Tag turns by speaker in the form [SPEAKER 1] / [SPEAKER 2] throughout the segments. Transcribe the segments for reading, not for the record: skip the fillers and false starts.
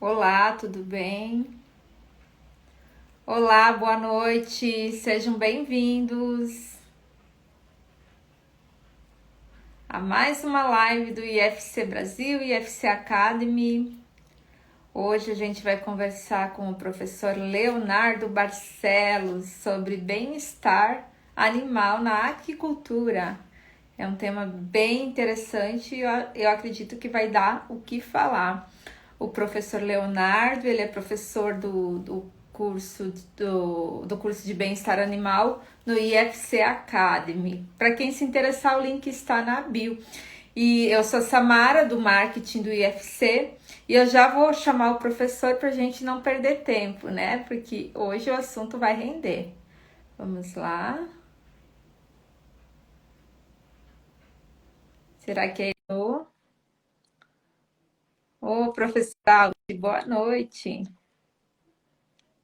[SPEAKER 1] Olá, tudo bem? Olá, boa noite, sejam bem-vindos a mais uma live do IFC Brasil, IFC Academy. Hoje a gente vai conversar com o professor Leonardo Barcelos sobre bem-estar animal na aquicultura. É um tema bem interessante e eu acredito que vai dar o que falar. O professor Leonardo, ele é professor do curso de bem-estar animal no IFC Academy. Para quem se interessar, o link está na bio. E eu sou Samara, do marketing do IFC, e eu já vou chamar o professor para a gente não perder tempo, né? Porque hoje o assunto vai render. Vamos lá. Será que é eu? Ô, professor Alves, boa noite.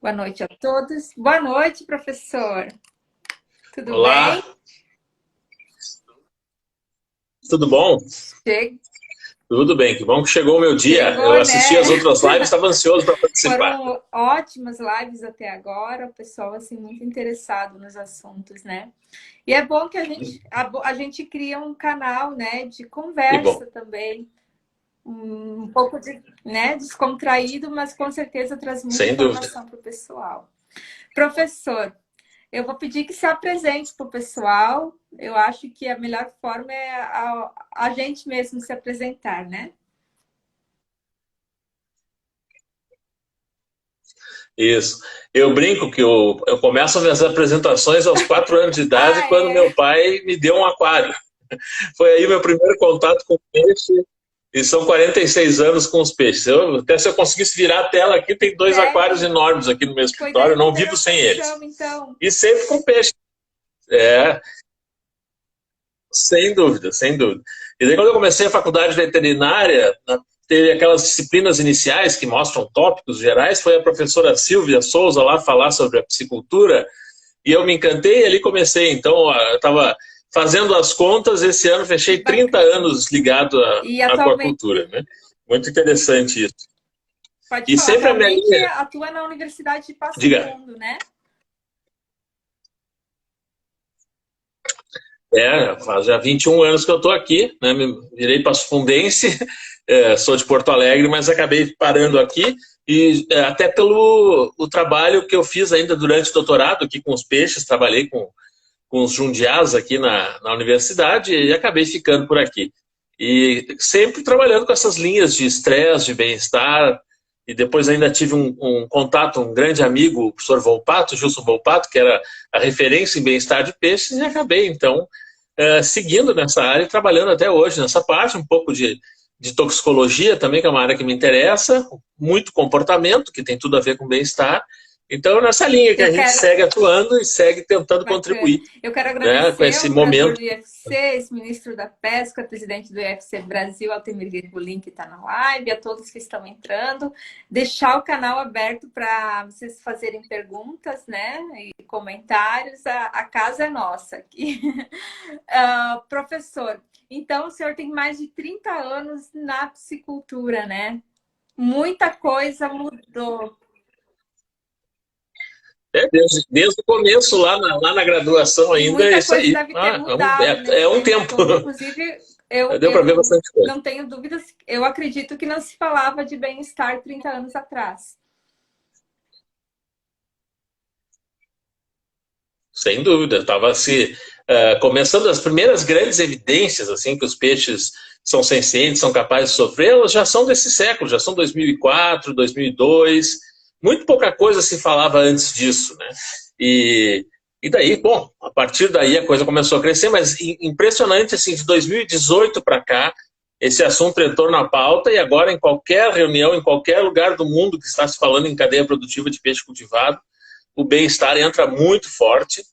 [SPEAKER 1] Boa noite a todos. Boa noite, professor. Tudo bem?
[SPEAKER 2] Olá, tudo bom?
[SPEAKER 1] Che-
[SPEAKER 2] Tudo bem, que bom que chegou o meu dia. Eu
[SPEAKER 1] Chegou,
[SPEAKER 2] assisti as
[SPEAKER 1] né?
[SPEAKER 2] outras lives, estava ansioso para participar.
[SPEAKER 1] Foram ótimas lives até agora, o pessoal assim muito interessado nos assuntos, né? E é bom que a gente cria um canal, né, de
[SPEAKER 2] Que bom,
[SPEAKER 1] conversa também, um pouco de, né, descontraído, mas com certeza traz muita
[SPEAKER 2] sem dúvida.
[SPEAKER 1] informação para o pessoal. Professor, eu vou pedir que se apresente para o pessoal. Eu acho que a melhor forma é a gente mesmo se apresentar, né?
[SPEAKER 2] Isso. Eu brinco que eu começo as minhas apresentações aos 4 anos de idade,
[SPEAKER 1] Ah,
[SPEAKER 2] quando meu
[SPEAKER 1] é.
[SPEAKER 2] pai me deu um aquário. Foi aí meu primeiro contato com peixe, e são 46 anos com os peixes. Até se eu conseguisse virar a tela aqui, tem dois aquários
[SPEAKER 1] Sério?
[SPEAKER 2] enormes aqui no meu
[SPEAKER 1] Foi
[SPEAKER 2] escritório,
[SPEAKER 1] daí
[SPEAKER 2] eu
[SPEAKER 1] que
[SPEAKER 2] não
[SPEAKER 1] veio
[SPEAKER 2] vivo
[SPEAKER 1] a
[SPEAKER 2] sem eles.
[SPEAKER 1] paixão, então.
[SPEAKER 2] E sempre com peixe. É, sem dúvida, sem dúvida. E daí, quando eu comecei a faculdade veterinária, teve aquelas disciplinas iniciais que mostram tópicos gerais, foi a professora Silvia Souza lá falar sobre a piscicultura, e eu me encantei e ali comecei. Então, eu estava fazendo as contas, esse ano
[SPEAKER 1] Que
[SPEAKER 2] fechei 30
[SPEAKER 1] bacana.
[SPEAKER 2] anos ligado
[SPEAKER 1] E
[SPEAKER 2] à aquacultura,
[SPEAKER 1] atualmente,
[SPEAKER 2] né? Muito interessante isso.
[SPEAKER 1] pode
[SPEAKER 2] E
[SPEAKER 1] falar,
[SPEAKER 2] sempre a minha
[SPEAKER 1] atualmente
[SPEAKER 2] linha,
[SPEAKER 1] atua na Universidade de Passo
[SPEAKER 2] diga,
[SPEAKER 1] Fundo, né?
[SPEAKER 2] faz já 21 anos que eu estou aqui, né? Me virei passufundense, sou de Porto Alegre, mas acabei parando aqui e até pelo o trabalho que eu fiz ainda durante o doutorado aqui com os peixes, trabalhei com os jundiás aqui na universidade e acabei ficando por aqui. E sempre trabalhando com essas linhas de estresse, de bem-estar, e depois ainda tive um contato, um grande amigo, o professor Volpato, Gilson Volpato, que era a referência em bem-estar de peixes, e acabei, então, seguindo nessa área e trabalhando até hoje nessa parte, um pouco de toxicologia também, que é uma área que me interessa, muito comportamento, que tem tudo a ver com bem-estar. Então, nessa linha que
[SPEAKER 1] Eu
[SPEAKER 2] a gente
[SPEAKER 1] quero,
[SPEAKER 2] segue atuando e segue tentando
[SPEAKER 1] bacana.
[SPEAKER 2] contribuir,
[SPEAKER 1] Eu quero
[SPEAKER 2] né, com
[SPEAKER 1] agradecer
[SPEAKER 2] esse
[SPEAKER 1] ao curador
[SPEAKER 2] momento.
[SPEAKER 1] do IFC, ex-ministro da Pesca, presidente do IFC Brasil, Altemir Gerbolin, que está na live, a todos que estão entrando. Deixar o canal aberto para vocês fazerem perguntas, né? E comentários. A casa é nossa aqui. Professor, então o senhor tem mais de 30 anos na piscicultura, né? Muita coisa mudou.
[SPEAKER 2] Desde o começo, lá na graduação
[SPEAKER 1] E
[SPEAKER 2] ainda, é
[SPEAKER 1] muita
[SPEAKER 2] isso
[SPEAKER 1] coisa
[SPEAKER 2] aí.
[SPEAKER 1] deve ter mudado
[SPEAKER 2] É
[SPEAKER 1] nesse
[SPEAKER 2] um
[SPEAKER 1] tempo
[SPEAKER 2] tempo.
[SPEAKER 1] todo. Inclusive,
[SPEAKER 2] Deu para ver
[SPEAKER 1] eu
[SPEAKER 2] bastante coisa.
[SPEAKER 1] não tenho dúvidas, eu acredito que não se falava de bem-estar 30 anos atrás.
[SPEAKER 2] Sem dúvida. Estava se começando as primeiras grandes evidências assim que os peixes são sencientes, são capazes de sofrer, elas já são desse século, já são 2004, 2002. Muito pouca coisa se falava antes disso, né? E, e daí, bom, a partir daí a coisa começou a crescer, mas impressionante assim, de 2018 para cá, esse assunto entrou na pauta e agora em qualquer reunião, em qualquer lugar do mundo que está se falando em cadeia produtiva de peixe cultivado, o bem-estar entra muito forte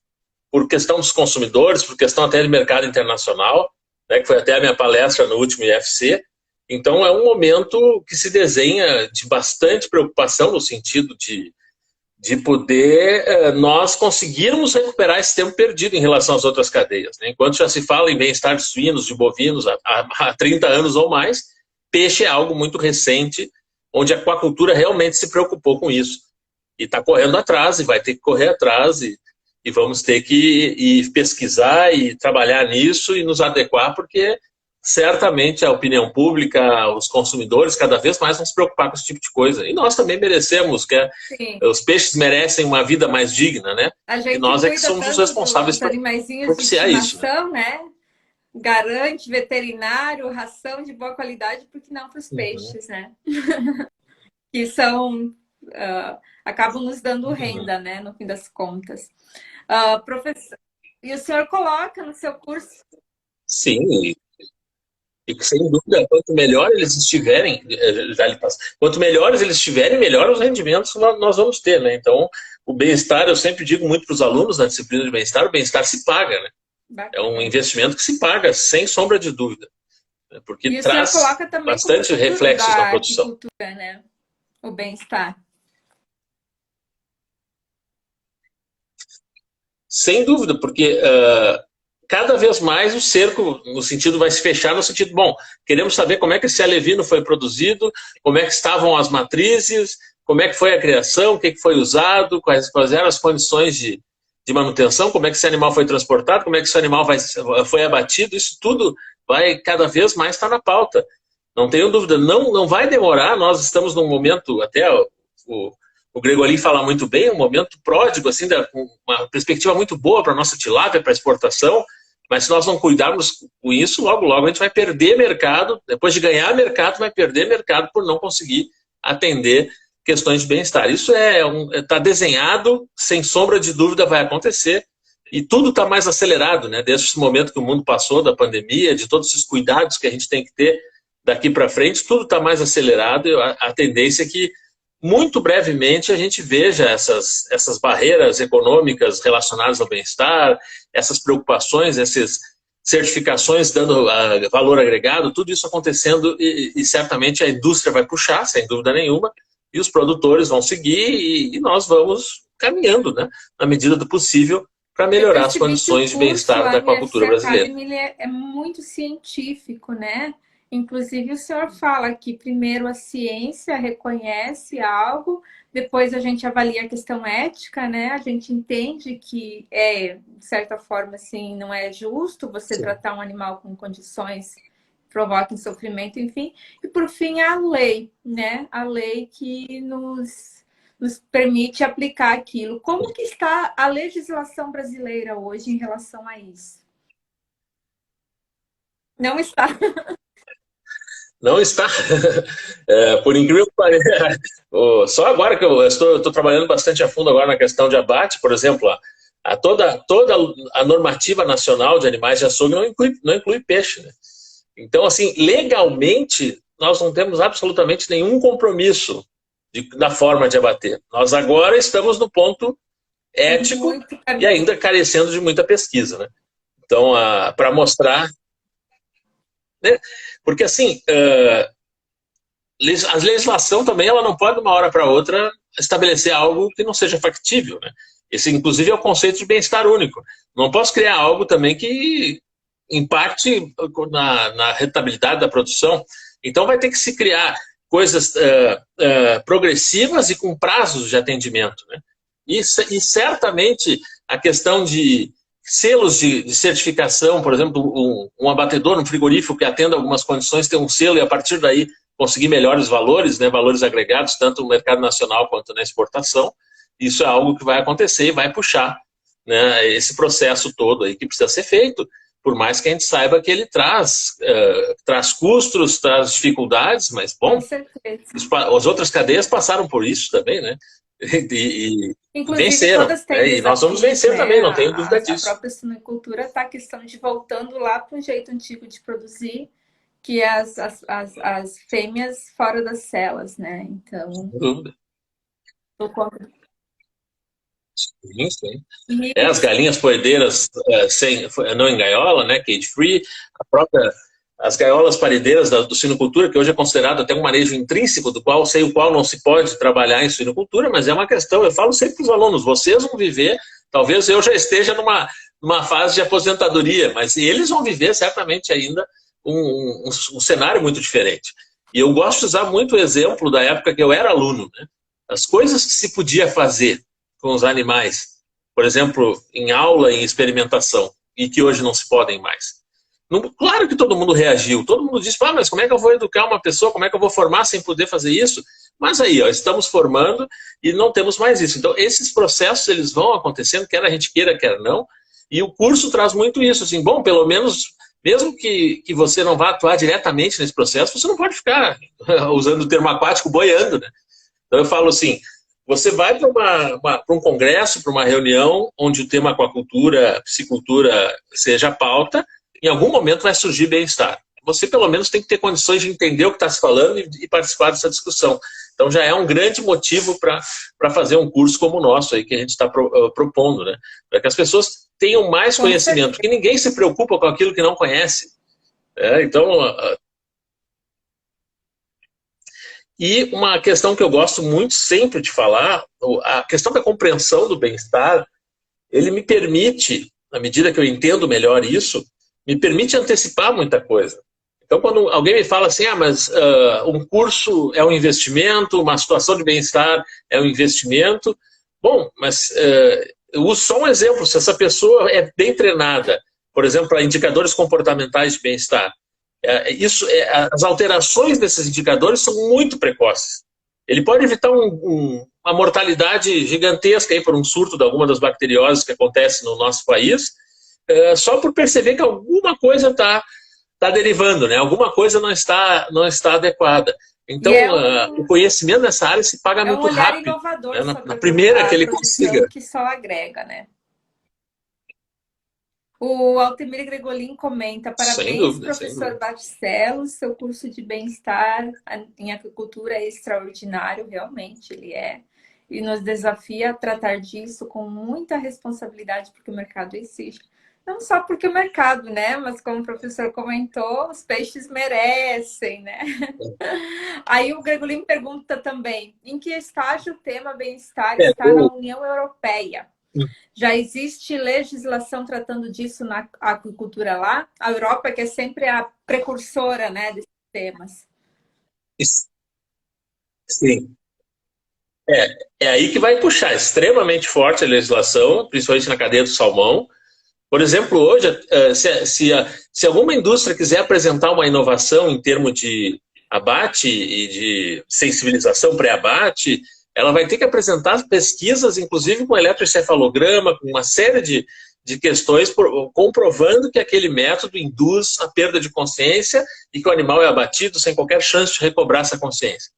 [SPEAKER 2] por questão dos consumidores, por questão até de mercado internacional, né, que foi até a minha palestra no último IFC. Então, é um momento que se desenha de bastante preocupação no sentido de poder nós conseguirmos recuperar esse tempo perdido em relação às outras cadeias. Né? Enquanto já se fala em bem-estar de suínos, de bovinos há 30 anos ou mais, peixe é algo muito recente onde a aquacultura realmente se preocupou com isso. E está correndo atrás, e vai ter que correr atrás, e vamos ter que pesquisar e trabalhar nisso e nos adequar, porque certamente a opinião pública, os consumidores, cada vez mais vão se preocupar com esse tipo de coisa. E nós também merecemos, os peixes merecem uma vida mais digna, né? E nós é que somos os responsáveis por propiciar isso.
[SPEAKER 1] Né? Garante veterinário, ração de boa qualidade, porque não para os peixes, né? Que são... acabam nos dando renda, né? No fim das contas. Professor, e o senhor coloca no seu curso...
[SPEAKER 2] Sim, e que sem dúvida, quanto melhor eles estiverem, quanto melhores eles estiverem, melhor os rendimentos nós vamos ter, né? Então, o bem-estar, eu sempre digo muito para os alunos na disciplina de bem-estar, o bem-estar se paga, né? É um investimento que se paga, sem sombra de dúvida, porque
[SPEAKER 1] e
[SPEAKER 2] traz bastante reflexos na produção.
[SPEAKER 1] Né? O bem-estar.
[SPEAKER 2] Sem dúvida, porque cada vez mais o cerco, no sentido, vai se fechar no sentido, bom, queremos saber como é que esse alevino foi produzido, como é que estavam as matrizes, como é que foi a criação, o que foi usado, quais eram as condições de manutenção, como é que esse animal foi transportado, como é que esse animal foi abatido, isso tudo vai cada vez mais estar na pauta. Não tenho dúvida, não vai demorar, nós estamos num momento, até o Gregolin fala muito bem, um momento pródigo, assim, uma perspectiva muito boa para a nossa tilápia, para exportação, mas se nós não cuidarmos com isso, logo, logo a gente vai perder mercado, depois de ganhar mercado, vai perder mercado por não conseguir atender questões de bem-estar. Isso está desenhado, sem sombra de dúvida vai acontecer, e tudo está mais acelerado, né? Desde esse momento que o mundo passou da pandemia, de todos esses cuidados que a gente tem que ter daqui para frente, tudo está mais acelerado, e a tendência é que muito brevemente a gente veja essas barreiras econômicas relacionadas ao bem-estar, essas preocupações, essas certificações dando valor agregado, tudo isso acontecendo e certamente a indústria vai puxar, sem dúvida nenhuma, e os produtores vão seguir e nós vamos caminhando, né, na medida do possível, para melhorar as condições de bem-estar da aquacultura brasileira.
[SPEAKER 1] Ele é muito científico, né? Inclusive, o senhor fala que primeiro a ciência reconhece algo, depois a gente avalia a questão ética, né? A gente entende que de certa forma, assim, não é justo você tratar um animal com condições que provoquem sofrimento, enfim. E, por fim, a lei, né? A lei que nos permite aplicar aquilo. Como que está a legislação brasileira hoje em relação a isso? Não está...
[SPEAKER 2] Não está. Por incrível que pareça, só agora que eu estou trabalhando bastante a fundo agora na questão de abate, por exemplo, toda a normativa nacional de animais de açougue não inclui peixe, né? Então, assim, legalmente, nós não temos absolutamente nenhum compromisso da forma de abater. Nós agora estamos no ponto ético e ainda carecendo de muita pesquisa, né? Então, para mostrar... né? Porque, assim, a legislação também ela não pode, de uma hora para outra, estabelecer algo que não seja factível, né? Esse, inclusive, é o conceito de bem-estar único. Não posso criar algo também que impacte na rentabilidade da produção. Então, vai ter que se criar coisas progressivas e com prazos de atendimento, né? E certamente a questão de selos de certificação, por exemplo, um abatedor, um frigorífico que atenda algumas condições, tem um selo e a partir daí conseguir melhores valores, né, valores agregados, tanto no mercado nacional quanto na exportação, isso é algo que vai acontecer e vai puxar, né, esse processo todo aí que precisa ser feito, por mais que a gente saiba que ele traz custos, traz dificuldades, mas, bom, as outras cadeias passaram por isso também, né? E venceram, né? E nós vamos vencer também, não tenho dúvida disso.
[SPEAKER 1] A própria suinocultura está a questão de voltando lá para um jeito antigo de produzir, que é as fêmeas fora das celas, né? Então,
[SPEAKER 2] sem dúvida. Sim, sim. As galinhas poedeiras não em gaiola, né? Cage free, as gaiolas paredeiras do suinocultura, que hoje é considerado até um manejo intrínseco, sem o qual não se pode trabalhar em suinocultura, mas é uma questão, eu falo sempre para os alunos, vocês vão viver, talvez eu já esteja numa fase de aposentadoria, mas eles vão viver certamente ainda um cenário muito diferente. E eu gosto de usar muito o exemplo da época que eu era aluno, né? As coisas que se podia fazer com os animais, por exemplo, em aula, em experimentação, e que hoje não se podem mais. Claro que todo mundo reagiu, todo mundo disse, mas como é que eu vou educar uma pessoa, como é que eu vou formar sem poder fazer isso? Mas aí, ó, estamos formando e não temos mais isso. Então, esses processos, eles vão acontecendo, quer a gente queira, quer não, e o curso traz muito isso, assim, bom, pelo menos, mesmo que você não vá atuar diretamente nesse processo, você não pode ficar, usando o termo aquático, boiando, né? Então, eu falo assim, você vai para um congresso, para uma reunião, onde o tema aquacultura, piscicultura seja a pauta, em algum momento vai surgir bem-estar. Você, pelo menos, tem que ter condições de entender o que está se falando e participar dessa discussão. Então, já é um grande motivo para fazer um curso como o nosso, aí, que a gente está propondo, né? Para que as pessoas tenham mais conhecimento, porque ninguém se preocupa com aquilo que não conhece. Então, e uma questão que eu gosto muito sempre de falar, a questão da compreensão do bem-estar, ele me permite, à medida que eu entendo melhor isso, me permite antecipar muita coisa. Então, quando alguém me fala assim, mas um curso é um investimento, uma situação de bem-estar é um investimento, bom, mas eu uso só um exemplo, se essa pessoa é bem treinada, por exemplo, para indicadores comportamentais de bem-estar, as alterações desses indicadores são muito precoces. Ele pode evitar uma mortalidade gigantesca aí por um surto de alguma das bacterioses que acontece no nosso país, só por perceber que alguma coisa está derivando, né? Alguma coisa não está adequada. Então, o conhecimento nessa área se paga muito rápido.
[SPEAKER 1] É um olhar inovador,
[SPEAKER 2] né?
[SPEAKER 1] sobre
[SPEAKER 2] Na primeira que ele
[SPEAKER 1] profissão
[SPEAKER 2] consiga.
[SPEAKER 1] que só agrega, né? O Altemir Gregolin comenta, parabéns, professor Barcelos, seu curso de bem-estar em aquicultura é extraordinário, realmente ele é, e nos desafia a tratar disso com muita responsabilidade, porque o mercado exige. Não só porque o mercado, né? Mas como o professor comentou, os peixes merecem, né? Aí o Gregolin pergunta também, em que estágio o tema bem-estar está na União Europeia? Já existe legislação tratando disso na aquicultura lá? A Europa, que é sempre a precursora, né, desses temas.
[SPEAKER 2] Sim. É aí que vai puxar extremamente forte a legislação, principalmente na cadeia do salmão. Por exemplo, hoje, se alguma indústria quiser apresentar uma inovação em termos de abate e de sensibilização pré-abate, ela vai ter que apresentar pesquisas, inclusive com eletroencefalograma, com uma série de questões comprovando que aquele método induz a perda de consciência e que o animal é abatido sem qualquer chance de recobrar essa consciência.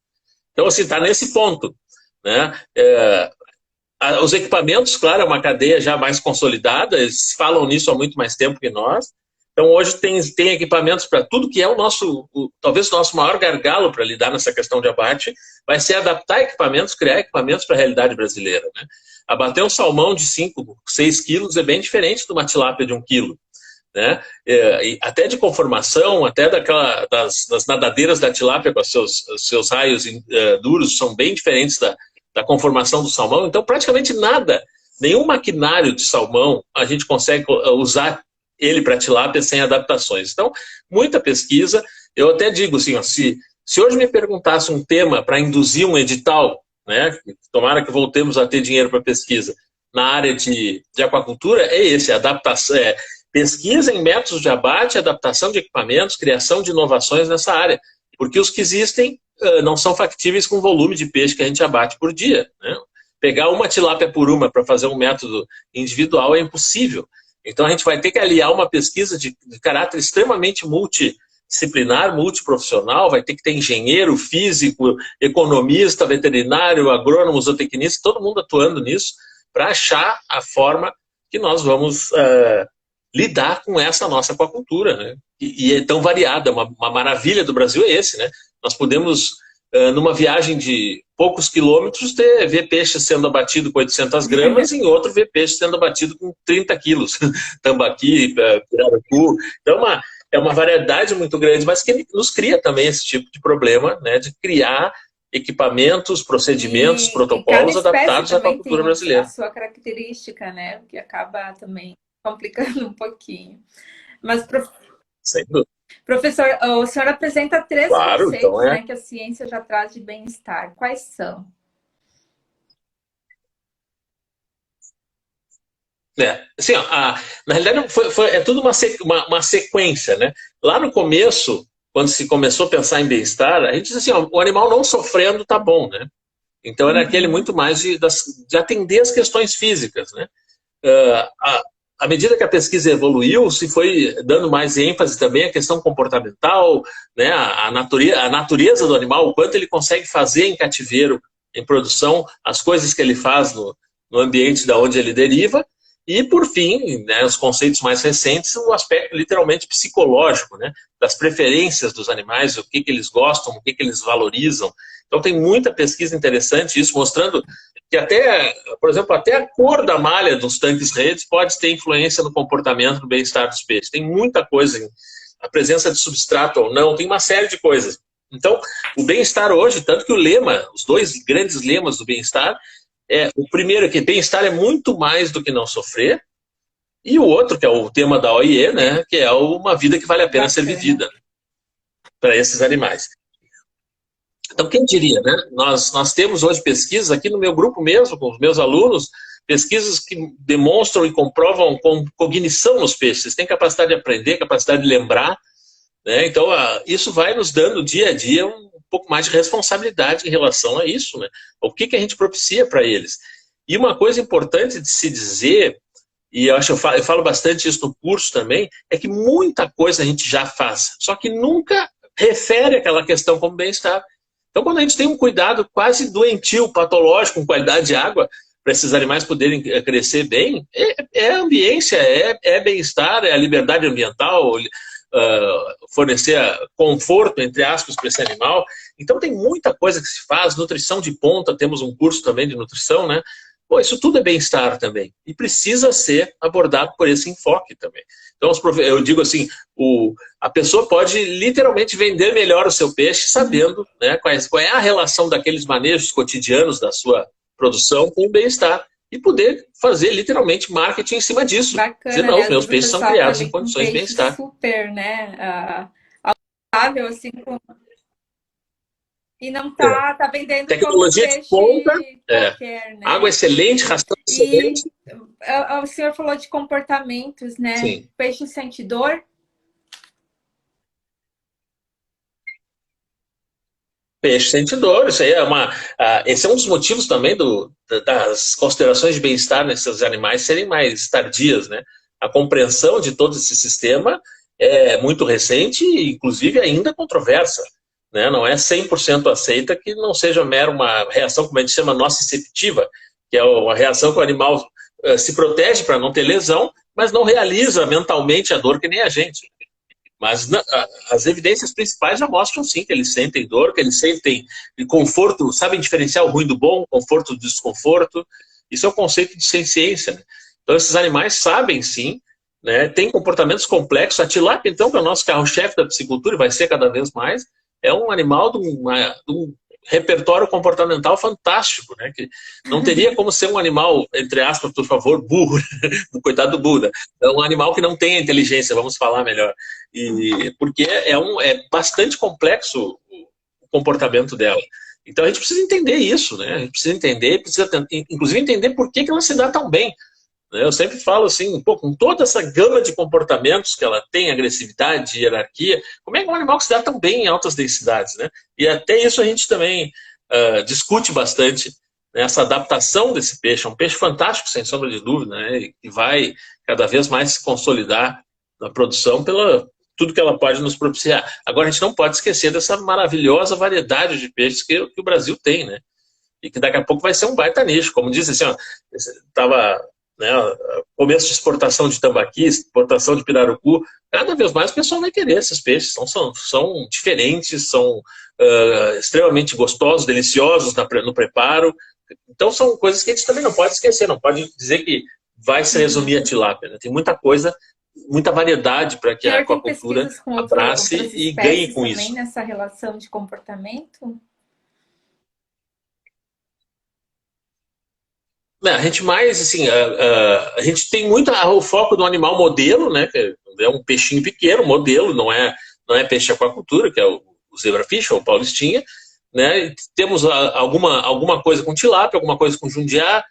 [SPEAKER 2] Então, assim, está nesse ponto, né? Os equipamentos, claro, é uma cadeia já mais consolidada, eles falam nisso há muito mais tempo que nós. Então, hoje tem equipamentos para tudo que é talvez o nosso maior gargalo para lidar nessa questão de abate, vai ser adaptar equipamentos, criar equipamentos para a realidade brasileira. Né? Abater um salmão de 5, 6 quilos é bem diferente de uma tilápia de 1 quilo. Né? Até de conformação, até das nadadeiras da tilápia com os seus raios duros são bem diferentes da conformação do salmão. Então, praticamente nada, nenhum maquinário de salmão a gente consegue usar ele para tilápia sem adaptações. Então, muita pesquisa. Eu até digo assim, ó, se hoje me perguntasse um tema para induzir um edital, né, tomara que voltemos a ter dinheiro para pesquisa, na área de aquacultura, é esse, adaptação, pesquisa em métodos de abate, adaptação de equipamentos, criação de inovações nessa área, porque os que existem não são factíveis com o volume de peixe que a gente abate por dia. Né? Pegar uma tilápia por uma para fazer um método individual é impossível. Então a gente vai ter que aliar uma pesquisa de caráter extremamente multidisciplinar, multiprofissional, vai ter que ter engenheiro, físico, economista, veterinário, agrônomo, zootecnista, todo mundo atuando nisso para achar a forma que nós vamos lidar com essa nossa aquacultura, né? E é tão variada, uma maravilha do Brasil é esse, né? Nós podemos, numa viagem de poucos quilômetros, ver peixe sendo abatido com 800 gramas e em outro ver peixe sendo abatido com 30 quilos. Tambaqui, pirarucu. Então, é uma variedade muito grande, mas que nos cria também esse tipo de problema, né? De criar equipamentos, procedimentos, protocolos adaptados à aquacultura brasileira.
[SPEAKER 1] A sua característica, né? Que acaba também complicando um pouquinho. Mas, Professor, o senhor apresenta três
[SPEAKER 2] Claro, então
[SPEAKER 1] conceitos, né, que a ciência já traz de bem-estar. Quais são?
[SPEAKER 2] Assim, ó, na realidade é tudo uma sequência, né? Lá no começo, quando se começou a pensar em bem-estar, a gente diz assim, ó, o animal não sofrendo tá bom, né? Então era aquele
[SPEAKER 1] Uhum.
[SPEAKER 2] muito mais de atender as questões físicas, né? À medida que a pesquisa evoluiu, se foi dando mais ênfase também à questão comportamental, né? A natureza do animal, o quanto ele consegue fazer em cativeiro, em produção, as coisas que ele faz no ambiente da onde ele deriva, e, por fim, né, os conceitos mais recentes, o aspecto literalmente psicológico, né, das preferências dos animais, o que eles gostam, o que eles valorizam. Então, tem muita pesquisa interessante, isso mostrando que até, por exemplo, até a cor da malha dos tanques-redes pode ter influência no comportamento, no bem-estar dos peixes. Tem muita coisa, a presença de substrato ou não, tem uma série de coisas. Então, o bem-estar hoje, tanto que o lema, os dois grandes lemas do bem-estar, o primeiro é que bem-estar é muito mais do que não sofrer, e o outro, que é o tema da OIE, né, que é uma vida que vale a pena ser
[SPEAKER 1] Bacana.
[SPEAKER 2] vivida para esses animais. Então, quem diria, né? Nós temos hoje pesquisas aqui no meu grupo mesmo, com os meus alunos, pesquisas que demonstram e comprovam cognição nos peixes. Eles têm capacidade de aprender, capacidade de lembrar, né? Então, isso vai nos dando dia a dia um pouco mais de responsabilidade em relação a isso, né? O que a gente propicia para eles. E uma coisa importante de se dizer, e eu falo bastante isso no curso também, é que muita coisa a gente já faz, só que nunca refere aquela questão como bem-estar. Então, quando a gente tem um cuidado quase doentio, patológico, com qualidade de água, para esses animais poderem crescer bem, é ambiência, é bem-estar, é a liberdade ambiental, fornecer conforto, entre aspas, para esse animal. Então, tem muita coisa que se faz, nutrição de ponta, temos um curso também de nutrição, né? Pô, isso tudo é bem-estar também. E precisa ser abordado por esse enfoque também. Então, eu digo assim, a pessoa pode literalmente vender melhor o seu peixe sabendo, né, qual é a relação daqueles manejos cotidianos da sua produção com o bem-estar. E poder fazer literalmente marketing em cima disso. Dizer,
[SPEAKER 1] Bacana,
[SPEAKER 2] não,
[SPEAKER 1] né?
[SPEAKER 2] os
[SPEAKER 1] Às
[SPEAKER 2] meus
[SPEAKER 1] vezes o
[SPEAKER 2] peixes são
[SPEAKER 1] pessoal tá
[SPEAKER 2] criados em
[SPEAKER 1] ali com um
[SPEAKER 2] condições de
[SPEAKER 1] peixe
[SPEAKER 2] bem-estar.
[SPEAKER 1] super, né? Saudável, assim, e não
[SPEAKER 2] É.
[SPEAKER 1] tá vendendo como um
[SPEAKER 2] Tecnologia de ponta,
[SPEAKER 1] peixe
[SPEAKER 2] é,
[SPEAKER 1] qualquer,
[SPEAKER 2] água
[SPEAKER 1] né?
[SPEAKER 2] excelente, ração
[SPEAKER 1] E
[SPEAKER 2] excelente.
[SPEAKER 1] o senhor falou de comportamentos, né?
[SPEAKER 2] Sim.
[SPEAKER 1] Peixe sente dor?
[SPEAKER 2] Peixe sente dor, isso aí esse é um dos motivos também das considerações de bem-estar nesses animais serem mais tardias, né? A compreensão de todo esse sistema é muito recente e, inclusive, ainda controversa, né? Não é 100% aceita que não seja mera uma reação, como a gente chama, nociceptiva, que é uma reação que o animal se protege para não ter lesão, mas não realiza mentalmente a dor que nem a gente. Mas as evidências principais já mostram sim que eles sentem dor, que eles sentem conforto, sabem diferenciar o ruim do bom, o conforto do desconforto. Isso é o conceito de ciência. Né? Então, esses animais sabem sim, né? Têm comportamentos complexos. A tilápia, então, que é o nosso carro-chefe da piscicultura, e vai ser cada vez mais, é um animal de um repertório comportamental fantástico, né? Que não teria como ser um animal, entre aspas, por favor, burro, coitado do Buda. É um animal que não tem a inteligência, vamos falar melhor. Porque é bastante complexo o comportamento dela. Então a gente precisa entender isso, né? A gente precisa entender, inclusive entender por que ela se dá tão bem. Né? Eu sempre falo assim, pô, com toda essa gama de comportamentos que ela tem, agressividade, hierarquia, como é que é um animal que se dá tão bem em altas densidades, né? E até isso a gente também discute bastante, né? Essa adaptação desse peixe. É um peixe fantástico, sem sombra de dúvida, né? E vai cada vez mais se consolidar na produção pela tudo que ela pode nos propiciar. Agora, a gente não pode esquecer dessa maravilhosa variedade de peixes que o Brasil tem, né? E que daqui a pouco vai ser um baita nicho. Como disse, assim, ó, estava, né, começo de exportação de tambaqui, exportação de pirarucu, cada vez mais o pessoal vai querer esses peixes. São diferentes, são extremamente gostosos, deliciosos no preparo. Então, são coisas que a gente também não pode esquecer, não pode dizer que vai se resumir a tilápia. Né? Tem muita coisa, muita variedade para
[SPEAKER 1] O
[SPEAKER 2] que a
[SPEAKER 1] senhor tem
[SPEAKER 2] aquacultura
[SPEAKER 1] pesquisas com
[SPEAKER 2] abrace
[SPEAKER 1] outras
[SPEAKER 2] e ganhe
[SPEAKER 1] espécies
[SPEAKER 2] com
[SPEAKER 1] também
[SPEAKER 2] isso.
[SPEAKER 1] nessa relação de comportamento?
[SPEAKER 2] Né, a gente mais, assim, a gente tem muito o foco do animal modelo, né? Que é um peixinho pequeno, modelo, não é peixe de aquacultura, que é o zebrafish ou paulistinha, né? E temos alguma coisa com tilápia, alguma coisa com jundiá,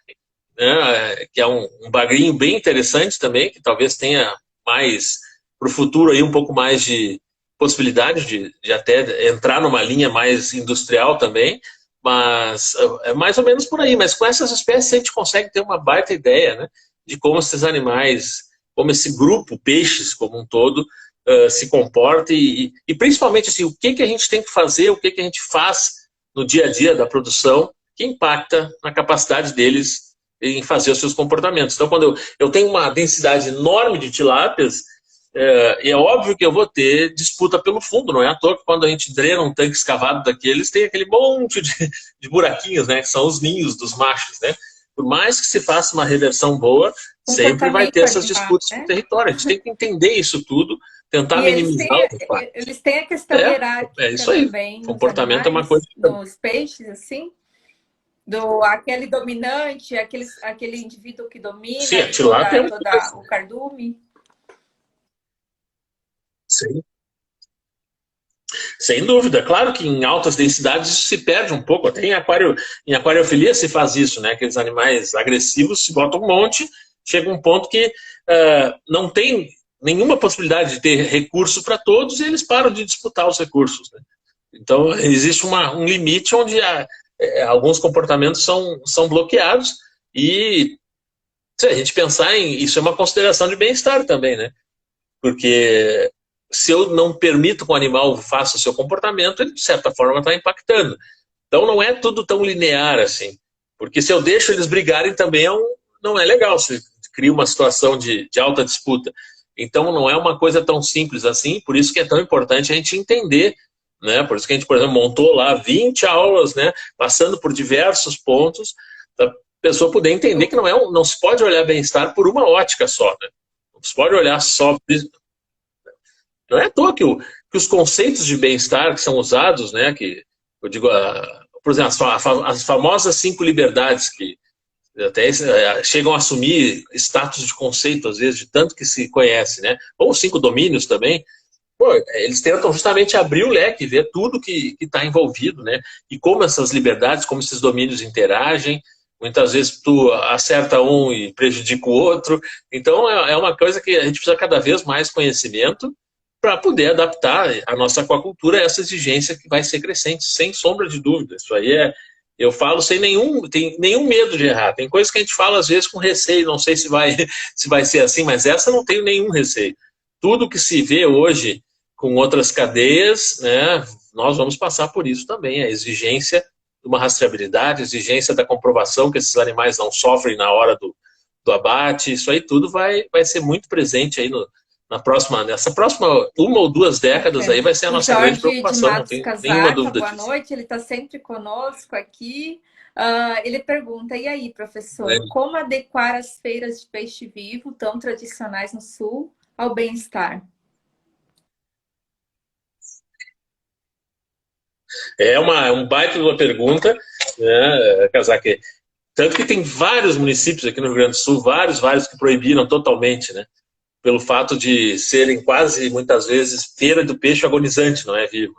[SPEAKER 2] né? Que é um bagrinho bem interessante também, que talvez tenha mais, para o futuro, aí, um pouco mais de possibilidade de até entrar numa linha mais industrial também, mas é mais ou menos por aí. Mas com essas espécies a gente consegue ter uma baita ideia, né, de como esses animais, como esse grupo, peixes como um todo, se comporta e principalmente assim, o que a gente tem que fazer, o que a gente faz no dia a dia da produção que impacta na capacidade deles em fazer os seus comportamentos. Então, quando eu tenho uma densidade enorme de tilápias, é óbvio que eu vou ter disputa pelo fundo, não é à toa que quando a gente drena um tanque escavado daqueles, tem aquele monte de buraquinhos, né, que são os ninhos dos machos, né? Por mais que se faça uma reversão boa, sempre vai ter essas disputas por território. A gente tem que entender isso tudo, tentar minimizar o impacto.
[SPEAKER 1] Eles têm a questão hierárquica
[SPEAKER 2] isso aí.
[SPEAKER 1] também.
[SPEAKER 2] Comportamento
[SPEAKER 1] animais,
[SPEAKER 2] é uma coisa.
[SPEAKER 1] Nos peixes, assim? Aquele dominante, aquele indivíduo que domina.
[SPEAKER 2] Sim, a tilápia
[SPEAKER 1] o cardume.
[SPEAKER 2] Sim. Sem dúvida. Claro que em altas densidades isso se perde um pouco. Até em aquariofilia se faz isso, né? Aqueles animais agressivos se botam um monte, chega um ponto que não tem nenhuma possibilidade de ter recurso para todos e eles param de disputar os recursos, né? Então existe um limite onde alguns comportamentos são bloqueados e se a gente pensar isso é uma consideração de bem-estar também, né? Porque se eu não permito que o animal faça o seu comportamento, ele de certa forma está impactando. Então não é tudo tão linear assim. Porque se eu deixo eles brigarem também não é legal, se cria uma situação de alta disputa. Então não é uma coisa tão simples assim, por isso que é tão importante a gente entender, né? Por isso que a gente, por exemplo, montou lá 20 aulas, né? Passando por diversos pontos, para a pessoa poder entender que não se pode olhar bem-estar por uma ótica só, né? Não se pode olhar só... Não é à toa que os conceitos de bem-estar que são usados, né, que eu digo, por exemplo, as famosas 5 liberdades que até chegam a assumir status de conceito, às vezes, de tanto que se conhece, né? Ou os 5 domínios também. Pô, eles tentam justamente abrir o leque, ver tudo que está envolvido, né? E como essas liberdades, como esses domínios interagem. Muitas vezes tu acerta um e prejudica o outro. Então é uma coisa que a gente precisa cada vez mais conhecimento para poder adaptar a nossa aquacultura a essa exigência que vai ser crescente, sem sombra de dúvida. Isso aí eu falo sem nenhum medo de errar. Tem coisas que a gente fala às vezes com receio, não sei se vai ser assim, mas essa não tenho nenhum receio. Tudo que se vê hoje com outras cadeias, né, nós vamos passar por isso também, a exigência de uma rastreabilidade, a exigência da comprovação que esses animais não sofrem na hora do abate, isso aí tudo vai ser muito presente aí nessa próxima 1 ou 2 décadas aí vai ser a nossa grande preocupação, não tem nenhuma dúvida disso.
[SPEAKER 1] Boa noite, ele está sempre conosco aqui. Ele pergunta, e aí, professor, como adequar as feiras de peixe vivo, tão tradicionais no Sul, ao bem-estar?
[SPEAKER 2] É um baita de uma pergunta, né, Casaque? Tanto que tem vários municípios aqui no Rio Grande do Sul, vários que proibiram totalmente, né? Pelo fato de serem quase, muitas vezes, feira do peixe agonizante, não é vivo.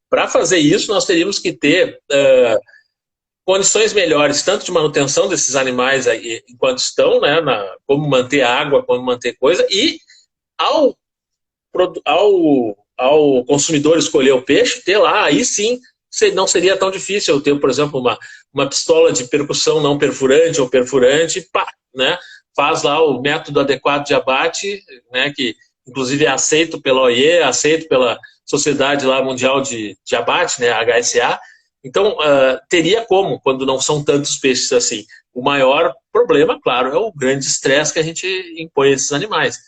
[SPEAKER 2] Para fazer isso, nós teríamos que ter condições melhores, tanto de manutenção desses animais aí, enquanto estão, né, como manter água, como manter coisa, e ao consumidor escolher o peixe, ter lá, aí sim, não seria tão difícil eu ter, por exemplo, uma pistola de percussão não perfurante ou perfurante, pá, né? Faz lá o método adequado de abate, né, que inclusive é aceito pela OIE, aceito pela Sociedade lá Mundial de Abate, né, HSA. Então, teria como, quando não são tantos peixes assim. O maior problema, claro, é o grande estresse que a gente impõe a esses animais.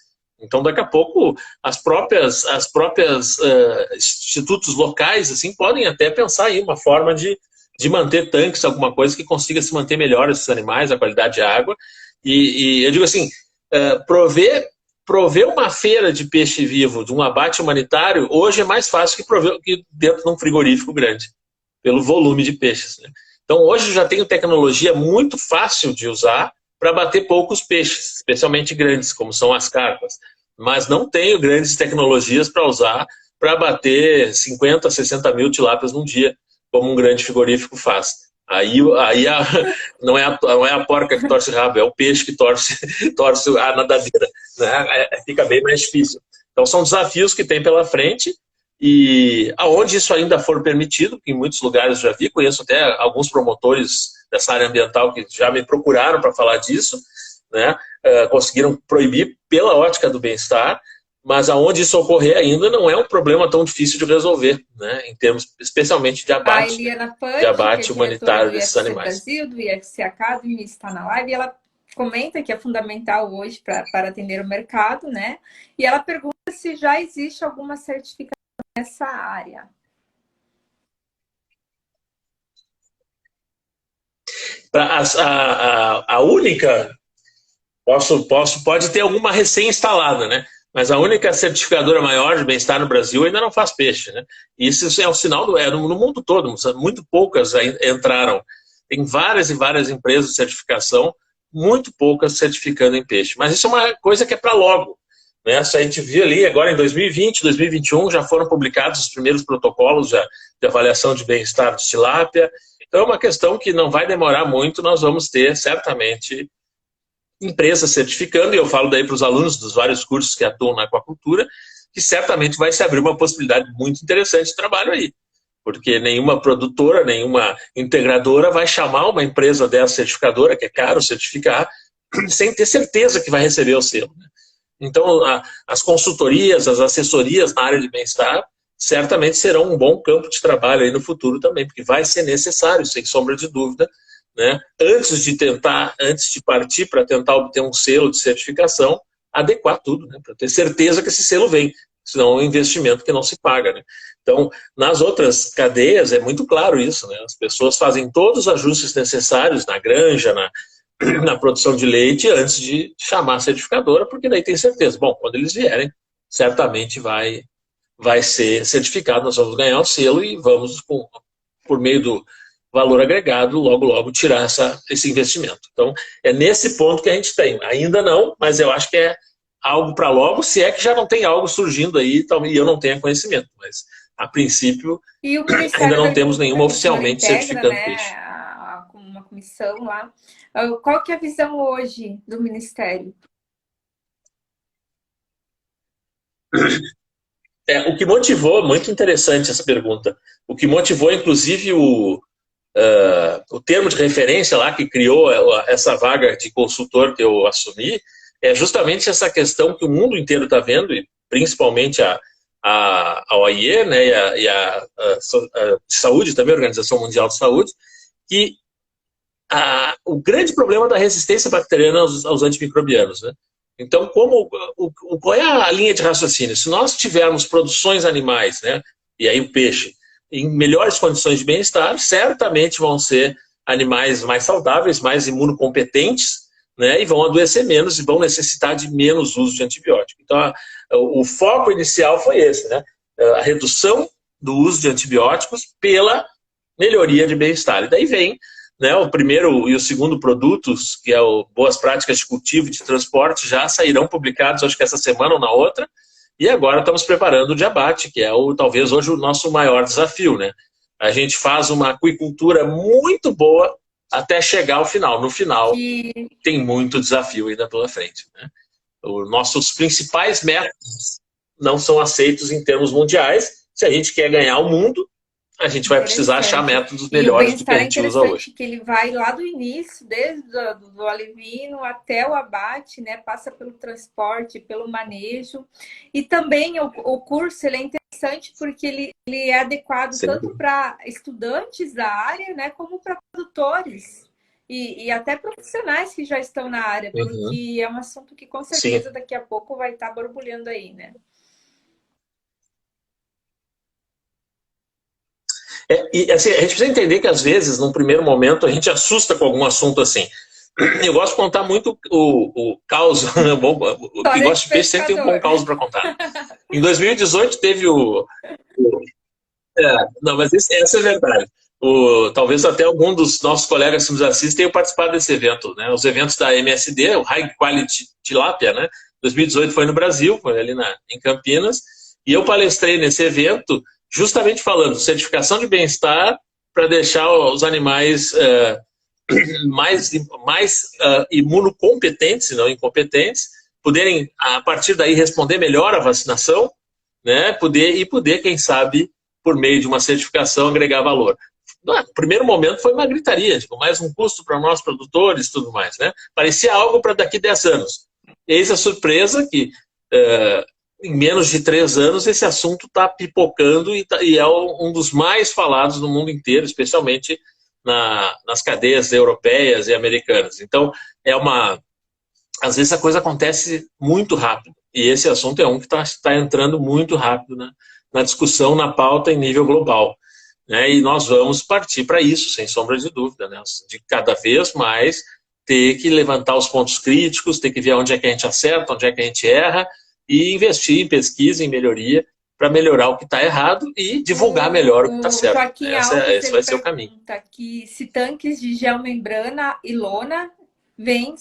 [SPEAKER 2] Então, daqui a pouco, as próprias institutos locais assim, podem até pensar em uma forma de manter tanques, alguma coisa que consiga se manter melhor esses animais, a qualidade de água. E eu digo assim, prover uma feira de peixe vivo, de um abate humanitário, hoje é mais fácil que dentro de um frigorífico grande, pelo volume de peixes, né? Então hoje já tenho tecnologia muito fácil de usar para bater poucos peixes, especialmente grandes, como são as carpas. Mas não tenho grandes tecnologias para usar para bater 50, 60 mil tilápias num dia, como um grande frigorífico faz. Não é a porca que torce o rabo, é o peixe que torce a nadadeira, né? Fica bem mais difícil. Então são desafios que tem pela frente, e aonde isso ainda for permitido, que em muitos lugares já vi, conheço até alguns promotores dessa área ambiental que já me procuraram para falar disso, né? Conseguiram proibir pela ótica do bem-estar, mas aonde isso ocorrer ainda não é um problema tão difícil de resolver, né? Em termos especialmente de
[SPEAKER 1] A Eliana Punch,
[SPEAKER 2] abate
[SPEAKER 1] que é
[SPEAKER 2] humanitário
[SPEAKER 1] diretora do
[SPEAKER 2] desses
[SPEAKER 1] IFC
[SPEAKER 2] animais.
[SPEAKER 1] Brasil, do IFC Academy, está na live, e ela comenta que é fundamental hoje para atender o mercado, né? E ela pergunta se já existe alguma certificação nessa área.
[SPEAKER 2] A única, pode ter alguma recém-instalada, né? Mas a única certificadora maior de bem-estar no Brasil ainda não faz peixe, né? E isso é um sinal no mundo todo, muito poucas entraram. Tem várias e várias empresas de certificação, muito poucas certificando em peixe. Mas isso é uma coisa que é para logo, né? Se a gente viu ali, agora em 2020, 2021, já foram publicados os primeiros protocolos de avaliação de bem-estar de tilápia. Então é uma questão que não vai demorar muito, nós vamos ter certamente empresas certificando, e eu falo daí para os alunos dos vários cursos que atuam na aquacultura, que certamente vai se abrir uma possibilidade muito interessante de trabalho aí, porque nenhuma produtora, nenhuma integradora vai chamar uma empresa dessa certificadora, que é caro certificar, sem ter certeza que vai receber o selo, né? Então, as consultorias, as assessorias na área de bem-estar certamente serão um bom campo de trabalho aí no futuro também, porque vai ser necessário, sem sombra de dúvida, né? Antes de partir para tentar obter um selo de certificação, adequar tudo, né? Para ter certeza que esse selo vem, senão é um investimento que não se paga, né? Então, nas outras cadeias é muito claro isso, né? As pessoas fazem todos os ajustes necessários na granja, na produção de leite, antes de chamar a certificadora, porque daí tem certeza. Bom, quando eles vierem, certamente vai ser certificado, nós vamos ganhar o selo e vamos, por meio do valor agregado, logo, logo tirar esse investimento. Então, é nesse ponto que a gente tem. Ainda não, mas eu acho que é algo para logo, se é que já não tem algo surgindo aí e eu não tenho conhecimento. Mas, a princípio, ainda não temos nenhuma oficialmente certificando peixe.
[SPEAKER 1] Uma comissão lá. Qual que é a visão hoje do Ministério?
[SPEAKER 2] O que motivou, muito interessante essa pergunta, o que motivou, inclusive, o termo de referência lá que criou essa vaga de consultor que eu assumi, é justamente essa questão que o mundo inteiro está vendo, e principalmente a OIE, né, e a saúde também, a Organização Mundial de Saúde, que o grande problema da resistência bacteriana aos antimicrobianos, né? Então, qual é a linha de raciocínio? Se nós tivermos produções animais, né, e aí o peixe, em melhores condições de bem-estar, certamente vão ser animais mais saudáveis, mais imunocompetentes, né, e vão adoecer menos e vão necessitar de menos uso de antibiótico. Então, o foco inicial foi esse, né, a redução do uso de antibióticos pela melhoria de bem-estar. E daí vem, né, o primeiro e o segundo produtos, que é o Boas Práticas de Cultivo e de Transporte, já sairão publicados, acho que essa semana ou na outra. E agora estamos preparando o de abate, que é talvez hoje o nosso maior desafio, né? A gente faz uma aquicultura muito boa até chegar ao final. No final, tem muito desafio ainda pela frente, né? Os nossos principais métodos não são aceitos em termos mundiais. Se a gente quer ganhar o mundo, a gente vai precisar achar métodos melhores do que a gente usa hoje.
[SPEAKER 1] Que ele vai lá do início, desde do alevino até o abate, né? Passa pelo transporte, pelo manejo. E também o curso ele é interessante porque ele é adequado tanto para estudantes da área, né? Como para produtores. E até profissionais que já estão na área, porque é um assunto que com certeza daqui a pouco vai estar borbulhando aí, né?
[SPEAKER 2] E assim, a gente precisa entender que às vezes, num primeiro momento, a gente assusta com algum assunto assim. Eu gosto de contar muito o caos, né? Quem gosta de peixe sempre tem um bom caos para contar. Em 2018 teve não, mas essa é verdade. Talvez até algum dos nossos colegas que nos assistem tenham participado desse evento, né? Os eventos da MSD, o High Quality Tilapia, né? 2018 foi no Brasil, foi ali em Campinas, E eu palestrei nesse evento justamente falando certificação de bem-estar para deixar os animais mais imunocompetentes, não incompetentes, poderem, a partir daí, responder melhor à vacinação, né? Poder, quem sabe, por meio de uma certificação, agregar valor. No primeiro momento foi uma gritaria, tipo, mais um custo para nós produtores e tudo mais, né? Parecia algo para daqui 10 anos. Eis a surpresa que, em menos de 3 anos, esse assunto está pipocando e é um dos mais falados no mundo inteiro, especialmente nas cadeias europeias e americanas. Então, às vezes a coisa acontece muito rápido. E esse assunto é um que está entrando muito rápido na discussão, na pauta em nível global. Né? E nós vamos partir para isso, sem sombra de dúvida. Né? De cada vez mais ter que levantar os pontos críticos, ter que ver onde é que a gente acerta, onde é que a gente erra, e investir em pesquisa, em melhoria, para melhorar o que está errado e divulgar melhor o que está certo.
[SPEAKER 1] Joaquim
[SPEAKER 2] Esse vai ser o caminho.
[SPEAKER 1] Que se tanques de geomembrana e lona vão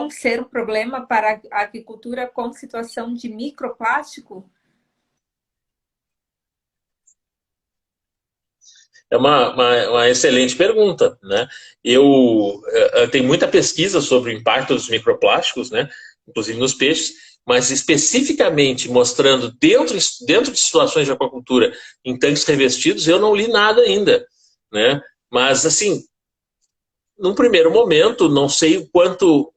[SPEAKER 1] ser um problema para a agricultura com situação de microplástico?
[SPEAKER 2] É uma excelente pergunta, né? Eu tenho muita pesquisa sobre o impacto dos microplásticos, né? Inclusive nos peixes, mas especificamente mostrando dentro de situações de aquacultura em tanques revestidos, eu não li nada ainda, né? Mas, assim, num primeiro momento, não sei o quanto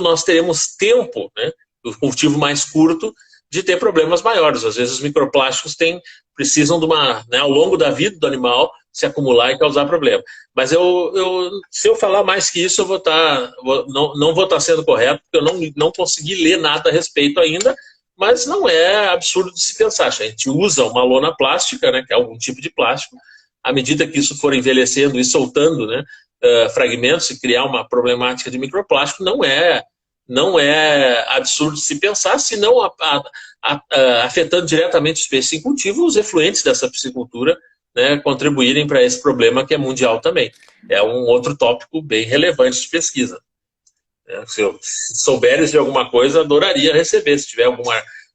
[SPEAKER 2] nós teremos tempo, né? O cultivo mais curto, de ter problemas maiores. Às vezes os microplásticos precisam ao longo da vida do animal, se acumular e causar problema. Mas se eu falar mais que isso, não vou estar sendo correto, porque eu não consegui ler nada a respeito ainda, mas não é absurdo de se pensar. A gente usa uma lona plástica, né, que é algum tipo de plástico, à medida que isso for envelhecendo e soltando, né, fragmentos e criar uma problemática de microplástico, não é absurdo de se pensar, senão afetando diretamente os peixes em cultivo, os efluentes dessa piscicultura, né, contribuírem para esse problema que é mundial também. É um outro tópico bem relevante de pesquisa. Se souberes de alguma coisa, adoraria receber, se tiver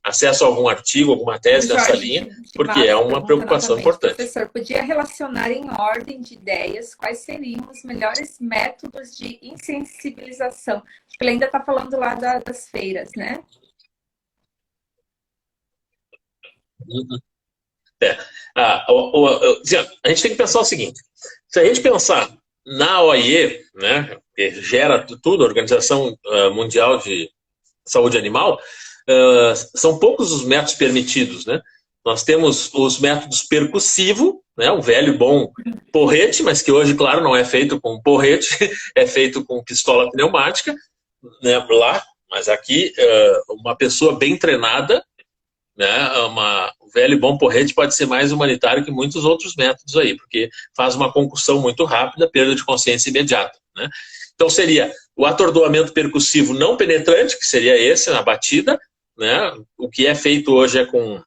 [SPEAKER 2] acesso a algum artigo, alguma tese nessa linha, porque é uma preocupação importante.
[SPEAKER 1] Professor, podia relacionar em ordem de ideias quais seriam os melhores métodos de insensibilização? Acho que ele ainda está falando lá das feiras, né?
[SPEAKER 2] A gente tem que pensar o seguinte: se a gente pensar na OIE, né, que gera tudo, a Organização Mundial de Saúde Animal, são poucos os métodos permitidos, né? Nós temos os métodos percussivo, né, um velho e bom porrete, mas que hoje, claro, não é feito com porrete, é feito com pistola pneumática, né, mas aqui uma pessoa bem treinada, né, o velho e bom porrete pode ser mais humanitário que muitos outros métodos aí, porque faz uma concussão muito rápida, perda de consciência imediata, né? Então seria o atordoamento percussivo não penetrante, que seria esse, na batida, né? O que é feito hoje é com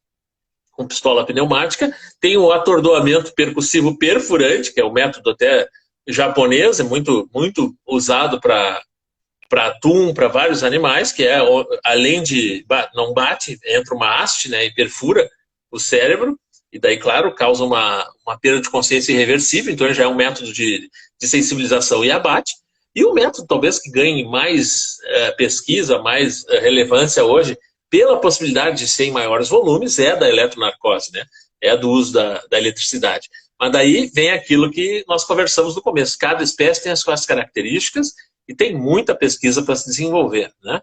[SPEAKER 2] pistola pneumática. Tem o atordoamento percussivo perfurante, que é o método até japonês, é muito, muito usado para atum, para vários animais, que é, além de não bate, entra uma haste, né, e perfura o cérebro, e daí, claro, causa uma perda de consciência irreversível, então já é um método de sensibilização e abate. E o método, talvez, que ganhe mais pesquisa, mais relevância hoje, pela possibilidade de ser em maiores volumes, é da eletronarcose, né? É do uso da eletricidade. Mas daí vem aquilo que nós conversamos no começo. Cada espécie tem as suas características e tem muita pesquisa para se desenvolver, né?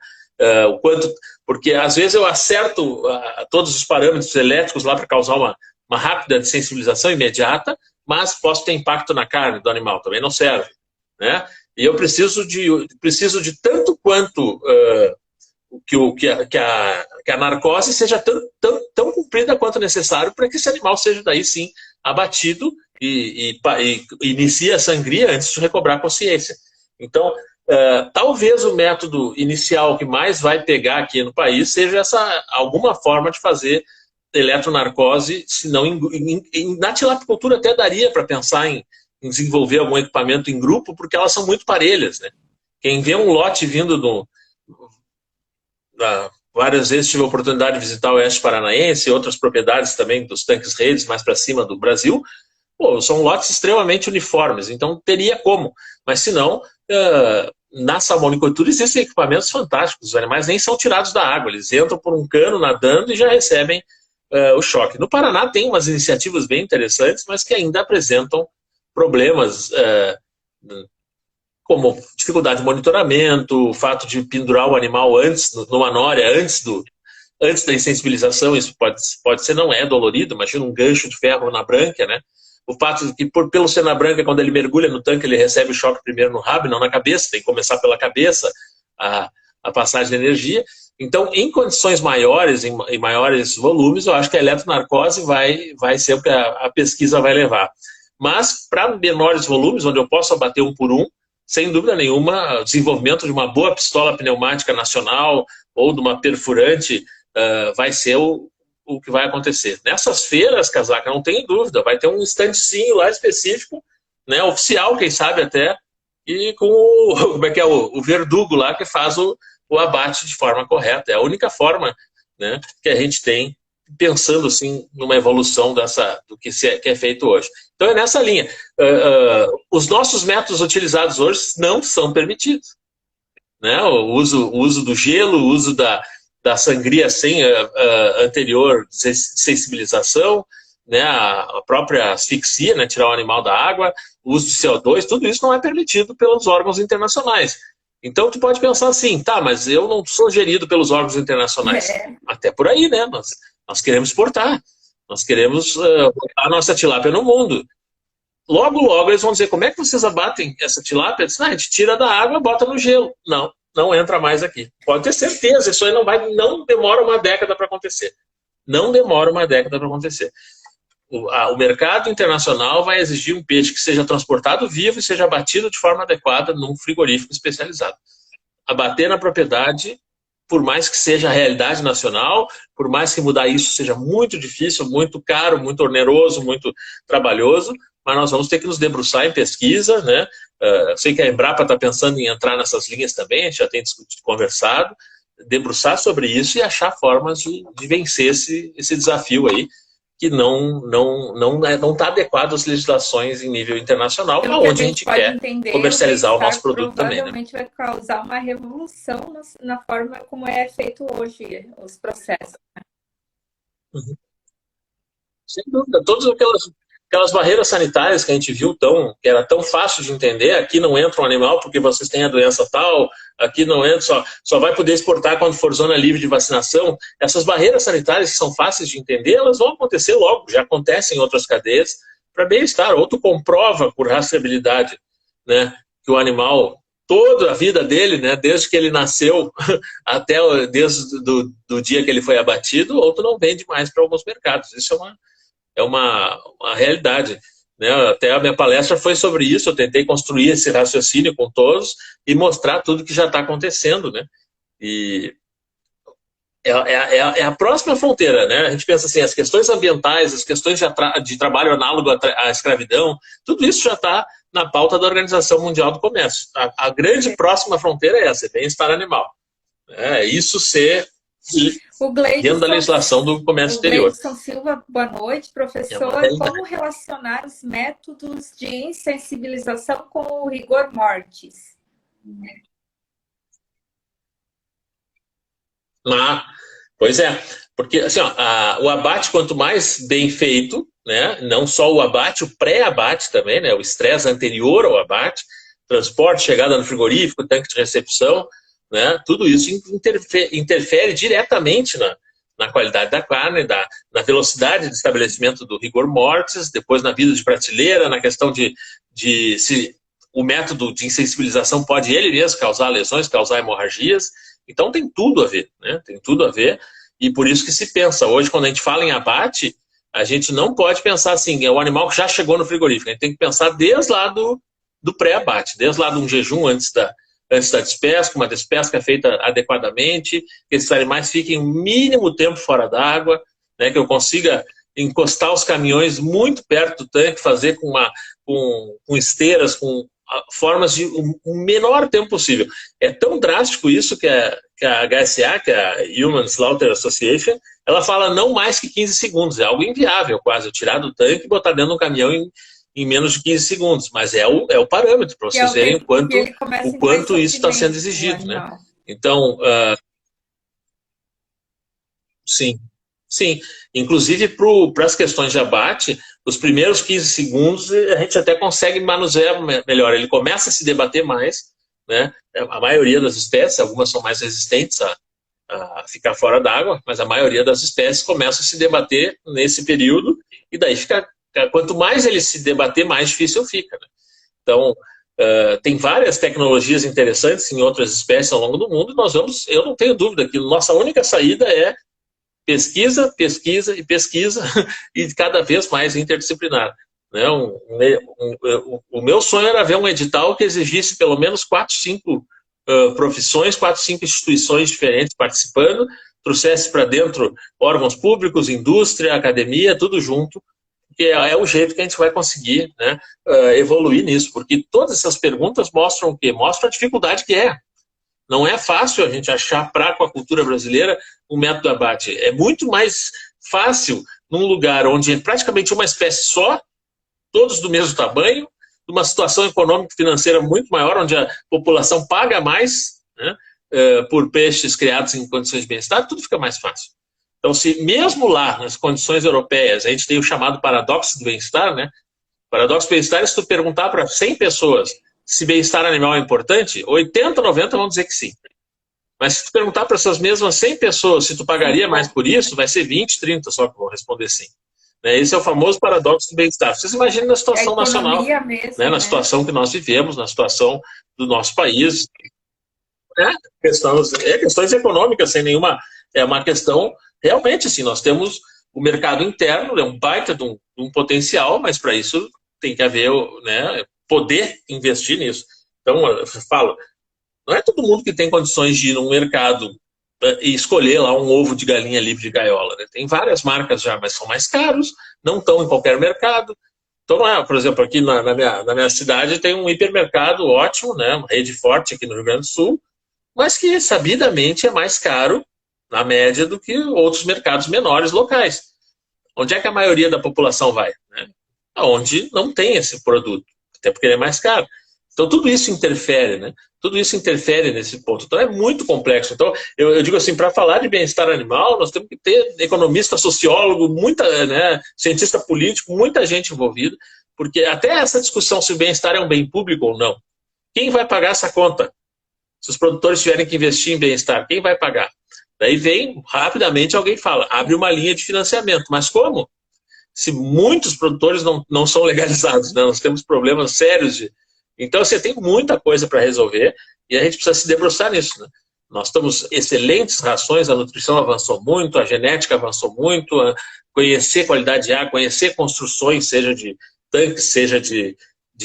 [SPEAKER 2] Porque às vezes eu acerto todos os parâmetros elétricos lá para causar uma rápida sensibilização imediata, mas posso ter impacto na carne do animal, também não serve, né? E eu preciso de tanto quanto que a narcose seja tão cumprida quanto necessário para que esse animal seja daí sim abatido e inicie a sangria antes de recobrar a consciência. Então, talvez o método inicial que mais vai pegar aqui no país seja alguma forma de fazer eletronarcose, senão na tilapicultura até daria para pensar em desenvolver algum equipamento em grupo, porque elas são muito parelhas, né? Quem vê um lote vindo várias vezes tive a oportunidade de visitar o Oeste Paranaense e outras propriedades também dos tanques redes mais para cima do Brasil. Pô, são lotes extremamente uniformes, então teria como. Mas se não, na salmonicultura existem equipamentos fantásticos. Os animais nem são tirados da água, eles entram por um cano nadando e já recebem o choque. No Paraná tem umas iniciativas bem interessantes, mas que ainda apresentam problemas como dificuldade de monitoramento, o fato de pendurar o animal antes, numa nória, antes da insensibilização. Isso pode ser, não é dolorido, imagina um gancho de ferro na brânquia, né? O fato de que, pelo ser na branca, quando ele mergulha no tanque, ele recebe o choque primeiro no rabo, não na cabeça, tem que começar pela cabeça a passagem de energia. Então, em condições maiores, em maiores volumes, eu acho que a eletronarcose vai ser o que a pesquisa vai levar. Mas, para menores volumes, onde eu posso abater um por um, sem dúvida nenhuma, o desenvolvimento de uma boa pistola pneumática nacional ou de uma perfurante vai ser o que vai acontecer. Nessas feiras, Casaca, não tem dúvida, vai ter um standzinho lá específico, né, oficial, quem sabe até, e com o verdugo lá que faz o abate de forma correta. É a única forma, né, que a gente tem, pensando assim, numa evolução do que é feito hoje. Então é nessa linha. Os nossos métodos utilizados hoje não são permitidos, né? O uso do gelo, o uso da sangria sem anterior sensibilização, né, a própria asfixia, né, tirar o animal da água, o uso de CO2, tudo isso não é permitido pelos órgãos internacionais. Então tu pode pensar assim, tá, mas eu não sou gerido pelos órgãos internacionais. Até por aí, né? Nós queremos exportar, nós queremos botar a nossa tilápia no mundo. Logo, logo eles vão dizer, como é que vocês abatem essa tilápia? A gente tira da água e bota no gelo. Não entra mais aqui. Pode ter certeza, isso aí não demora uma década para acontecer. Não demora uma década para acontecer. O mercado internacional vai exigir um peixe que seja transportado vivo e seja abatido de forma adequada num frigorífico especializado. Abater na propriedade, por mais que seja a realidade nacional, por mais que mudar isso seja muito difícil, muito caro, muito oneroso, muito trabalhoso, mas nós vamos ter que nos debruçar em pesquisa, né? Eu sei que a Embrapa está pensando em entrar nessas linhas também, a gente já tem discutido, conversado, debruçar sobre isso e achar formas de vencer esse desafio aí, que não está adequado às legislações em nível internacional, onde a gente quer comercializar o nosso produto também.
[SPEAKER 1] Provavelmente vai causar uma revolução na forma como é feito hoje os processos.
[SPEAKER 2] Uhum. Sem dúvida, todas aquelas barreiras sanitárias que a gente viu que era tão fácil de entender, aqui não entra um animal porque vocês têm a doença tal, aqui não entra, só vai poder exportar quando for zona livre de vacinação. Essas barreiras sanitárias que são fáceis de entender, elas vão acontecer logo, já acontecem em outras cadeias, para bem-estar. Ou tu comprova por rastreabilidade, né, que o animal, toda a vida dele, né, desde que ele nasceu até desde do dia que ele foi abatido, ou tu não vende mais para alguns mercados. Isso é uma realidade, né? Até a minha palestra foi sobre isso, eu tentei construir esse raciocínio com todos e mostrar tudo que já está acontecendo, né? E é a próxima fronteira, né? A gente pensa assim, as questões ambientais, as questões de trabalho análogo à escravidão, tudo isso já está na pauta da Organização Mundial do Comércio. A grande próxima fronteira é essa, bem-estar animal. Isso ser dentro da legislação do comércio exterior.
[SPEAKER 1] Gleison Silva, boa noite, professor. Como relacionar os métodos de insensibilização com o rigor mortis?
[SPEAKER 2] Pois é, porque assim, o abate, quanto mais bem feito, né, não só o abate, o pré-abate também, né, o estresse anterior ao abate, transporte, chegada no frigorífico, tanque de recepção, né, tudo isso interfere diretamente na qualidade da carne, na velocidade de estabelecimento do rigor mortis, depois na vida de prateleira, na questão de se o método de insensibilização pode ele mesmo causar lesões, causar hemorragias. Então tem tudo a ver, né? Tem tudo a ver, e por isso que se pensa, hoje quando a gente fala em abate, a gente não pode pensar assim, é o animal que já chegou no frigorífico, a gente tem que pensar desde lá do pré-abate, desde lá de um jejum antes da despesca, uma despesca feita adequadamente, que esses animais fiquem o mínimo tempo fora d'água, né? Que eu consiga encostar os caminhões muito perto do tanque, fazer com esteiras, com formas de o menor tempo possível. É tão drástico isso que a HSA, que é a Human Slaughter Association, ela fala não mais que 15 segundos. É algo inviável quase, tirar do tanque e botar dentro de um caminhão em menos de 15 segundos. Mas é o parâmetro, para vocês verem o quanto isso está sendo exigido. Né? Então, sim, sim. Inclusive, para as questões de abate, os primeiros 15 segundos a gente até consegue manusear melhor. Ele começa a se debater mais, né? A maioria das espécies, algumas são mais resistentes a ficar fora d'água, mas a maioria das espécies começa a se debater nesse período, e daí quanto mais ele se debater, mais difícil fica. Né? Então, tem várias tecnologias interessantes em outras espécies ao longo do mundo, e eu não tenho dúvida que nossa única saída é pesquisa, pesquisa e pesquisa, e cada vez mais interdisciplinar. Né? O meu sonho era ver um edital que exigisse pelo menos 4, 5 profissões, 4, 5 instituições diferentes participando, trouxesse para dentro órgãos públicos, indústria, academia, tudo junto, que é o jeito que a gente vai conseguir, né, evoluir nisso, porque todas essas perguntas mostram o quê? Mostram a dificuldade que é. Não é fácil a gente achar para a aquacultura brasileira um método de abate. É muito mais fácil num lugar onde é praticamente uma espécie só, todos do mesmo tamanho, numa situação econômica e financeira muito maior, onde a população paga mais, né, por peixes criados em condições de bem-estar, tudo fica mais fácil. Então, se mesmo lá, nas condições europeias, a gente tem o chamado paradoxo do bem-estar, né? Paradoxo do bem-estar é se tu perguntar para 100 pessoas se bem-estar animal é importante, 80, 90 vão dizer que sim. Mas se tu perguntar para essas mesmas 100 pessoas se tu pagaria mais por isso, vai ser 20, 30 só que vão responder sim. Esse é o famoso paradoxo do bem-estar. Vocês imaginem na situação nacional,
[SPEAKER 1] mesmo,
[SPEAKER 2] né? Na situação que nós vivemos, na situação do nosso país. Questões econômicas, sem nenhuma... É uma questão, realmente, assim, nós temos o mercado interno, é um baita de um potencial, mas para isso tem que haver, né, poder investir nisso. Então, eu falo, não é todo mundo que tem condições de ir num mercado e escolher lá um ovo de galinha livre de gaiola. Né? Tem várias marcas já, mas são mais caros, não estão em qualquer mercado. Então, por exemplo, aqui na minha cidade tem um hipermercado ótimo, né, uma rede forte aqui no Rio Grande do Sul, mas que sabidamente é mais caro, na média, do que outros mercados menores locais. Onde é que a maioria da população vai? Né? Onde não tem esse produto, até porque ele é mais caro. Então, tudo isso interfere, né? Tudo isso interfere nesse ponto. Então, é muito complexo. Então, eu digo assim, para falar de bem-estar animal, nós temos que ter economista, sociólogo, né, cientista político, muita gente envolvida, porque até essa discussão se o bem-estar é um bem público ou não. Quem vai pagar essa conta? Se os produtores tiverem que investir em bem-estar, quem vai pagar? Daí vem, rapidamente, alguém fala, abre uma linha de financiamento. Mas como? Se muitos produtores não são legalizados, né? Nós temos problemas sérios de... Então, você tem muita coisa para resolver e a gente precisa se debruçar nisso, né? Nós temos excelentes rações, a nutrição avançou muito, a genética avançou muito, conhecer qualidade de água, conhecer construções, seja de tanques, seja de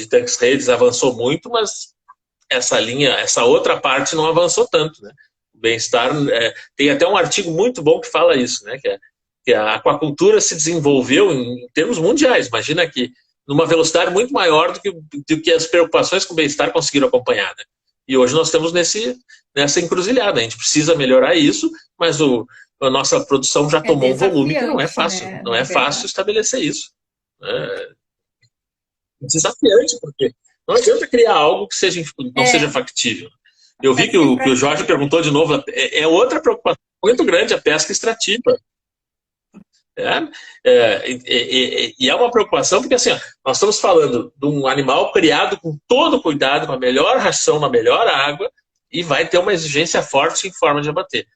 [SPEAKER 2] tanques redes, avançou muito, mas essa outra parte não avançou tanto, né? O bem-estar, tem até um artigo muito bom que fala isso, né? Que a aquacultura se desenvolveu em termos mundiais, imagina que numa velocidade muito maior do que as preocupações com o bem-estar conseguiram acompanhar. Né? E hoje nós estamos nessa encruzilhada. A gente precisa melhorar isso, mas a nossa produção já tomou um volume que não é fácil. Né? Não é fácil estabelecer isso. É desafiante, porque não adianta criar algo que não seja factível. Eu vi que o Jorge perguntou de novo, é outra preocupação muito grande, a pesca extrativa. E é uma preocupação porque assim, nós estamos falando de um animal criado com todo cuidado, com a melhor ração, na melhor água, e vai ter uma exigência forte em forma de abater.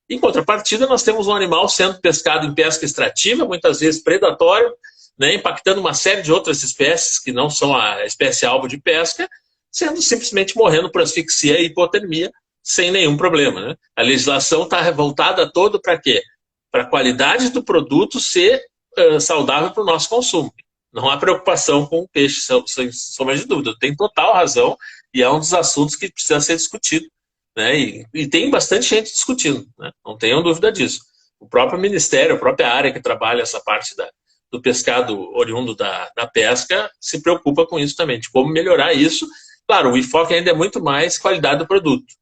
[SPEAKER 2] Em contrapartida, nós temos um animal sendo pescado em pesca extrativa, muitas vezes predatório, né, impactando uma série de outras espécies que não são a espécie alvo de pesca, sendo simplesmente morrendo por asfixia e hipotermia sem nenhum problema. Né? A legislação está voltada toda para quê? Para a qualidade do produto ser saudável para o nosso consumo. Não há preocupação com o peixe, sem sombra de dúvida. Tem total razão e é um dos assuntos que precisa ser discutido. Né? E tem bastante gente discutindo, né? Não tenham dúvida disso. O próprio Ministério, a própria área que trabalha essa parte do pescado oriundo da pesca se preocupa com isso também, de como melhorar isso Claro, o enfoque ainda é muito mais qualidade do produto.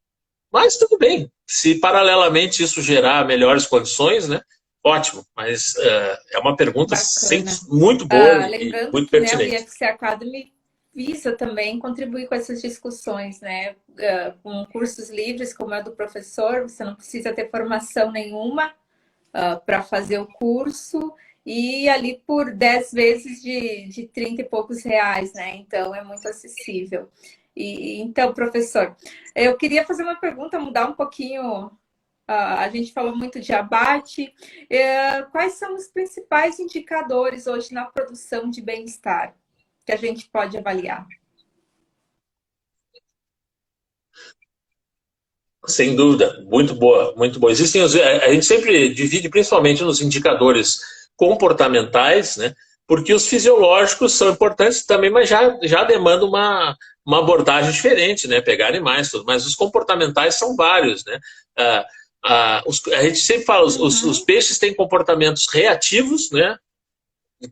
[SPEAKER 2] Mas tudo bem, se paralelamente isso gerar melhores condições, né? Ótimo, mas é uma pergunta sempre
[SPEAKER 1] Bacana.
[SPEAKER 2] muito boa e
[SPEAKER 1] Lembrando
[SPEAKER 2] muito
[SPEAKER 1] que, né, o
[SPEAKER 2] pertinente.
[SPEAKER 1] IFC Academy visa também contribuir com essas discussões, né? Com cursos livres, como é do professor, você não precisa ter formação nenhuma para fazer o curso, e ali por 10 vezes de 30 e poucos reais, né? Então é muito acessível. Então, professor, eu queria fazer uma pergunta, mudar um pouquinho. A gente falou muito de abate. Quais são os principais indicadores hoje na produção de bem-estar que a gente pode avaliar?
[SPEAKER 2] Sem dúvida, muito boa, muito boa. A gente sempre divide principalmente nos indicadores comportamentais, né? Porque os fisiológicos são importantes também, mas já demandam uma abordagem diferente, né? Pegar animais, tudo. Mas os comportamentais são vários, né? A gente sempre fala, os
[SPEAKER 1] Uhum.
[SPEAKER 2] peixes têm comportamentos reativos, né?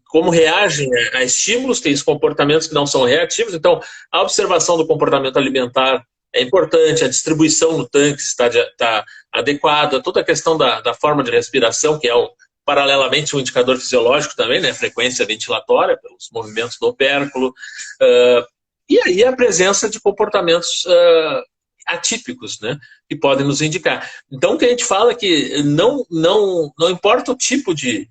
[SPEAKER 2] Como reagem a estímulos, tem os comportamentos que não são reativos. Então, a observação do comportamento alimentar é importante, a distribuição no tanque está adequada, toda a questão da forma de respiração, que é paralelamente um indicador fisiológico também, né? Frequência ventilatória, pelos movimentos do opérculo, e aí a presença de comportamentos atípicos, né? Que podem nos indicar. Então, o que a gente fala é que não importa o tipo de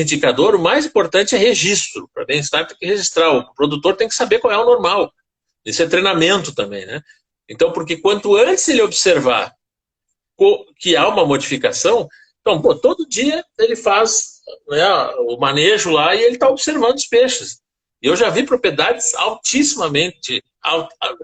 [SPEAKER 2] indicador, o mais importante é registro. Para bem-estar tem que registrar, o produtor tem que saber qual é o normal. Isso é treinamento também, né? Então, porque quanto antes ele observar que há uma modificação, então, pô, todo dia ele faz, né, o manejo lá e ele está observando os peixes. Eu já vi propriedades altissimamente,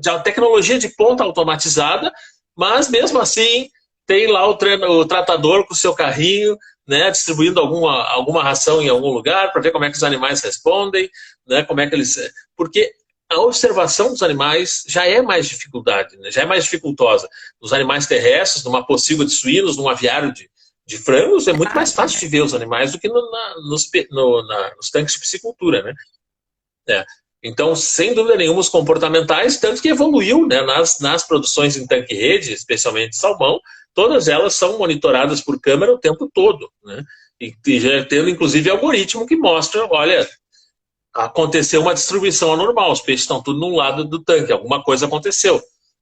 [SPEAKER 2] de tecnologia de ponta automatizada, mas mesmo assim tem lá o tratador com o seu carrinho, né, distribuindo alguma ração em algum lugar para ver como é que os animais respondem, né, como é que eles... Porque a observação dos animais já é mais dificuldade, né, já é mais dificultosa. Nos animais terrestres, numa pocilga de suínos, num aviário de frangos, é muito mais
[SPEAKER 1] Verdade,
[SPEAKER 2] fácil
[SPEAKER 1] né?
[SPEAKER 2] de ver os animais do que nos tanques de piscicultura, né? É. Então, sem dúvida nenhuma, os comportamentais, tanto que evoluiu, né, nas produções em tanque-rede, especialmente salmão, todas elas são monitoradas por câmera o tempo todo, né? E já tendo, inclusive, algoritmo que mostra, olha, aconteceu uma distribuição anormal, os peixes estão tudo num lado do tanque, alguma coisa aconteceu,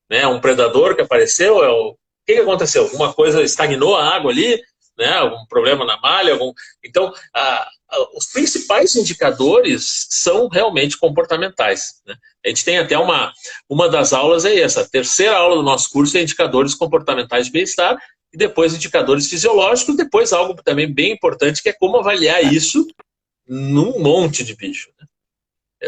[SPEAKER 2] né? Um predador que apareceu, o que aconteceu? Alguma coisa estagnou a água ali, né? Algum problema na malha, então os principais indicadores são realmente comportamentais, né? A gente tem até uma das aulas é essa, a terceira aula do nosso curso é indicadores comportamentais de bem-estar e depois indicadores fisiológicos, depois algo também bem importante que é como avaliar isso num monte de bicho.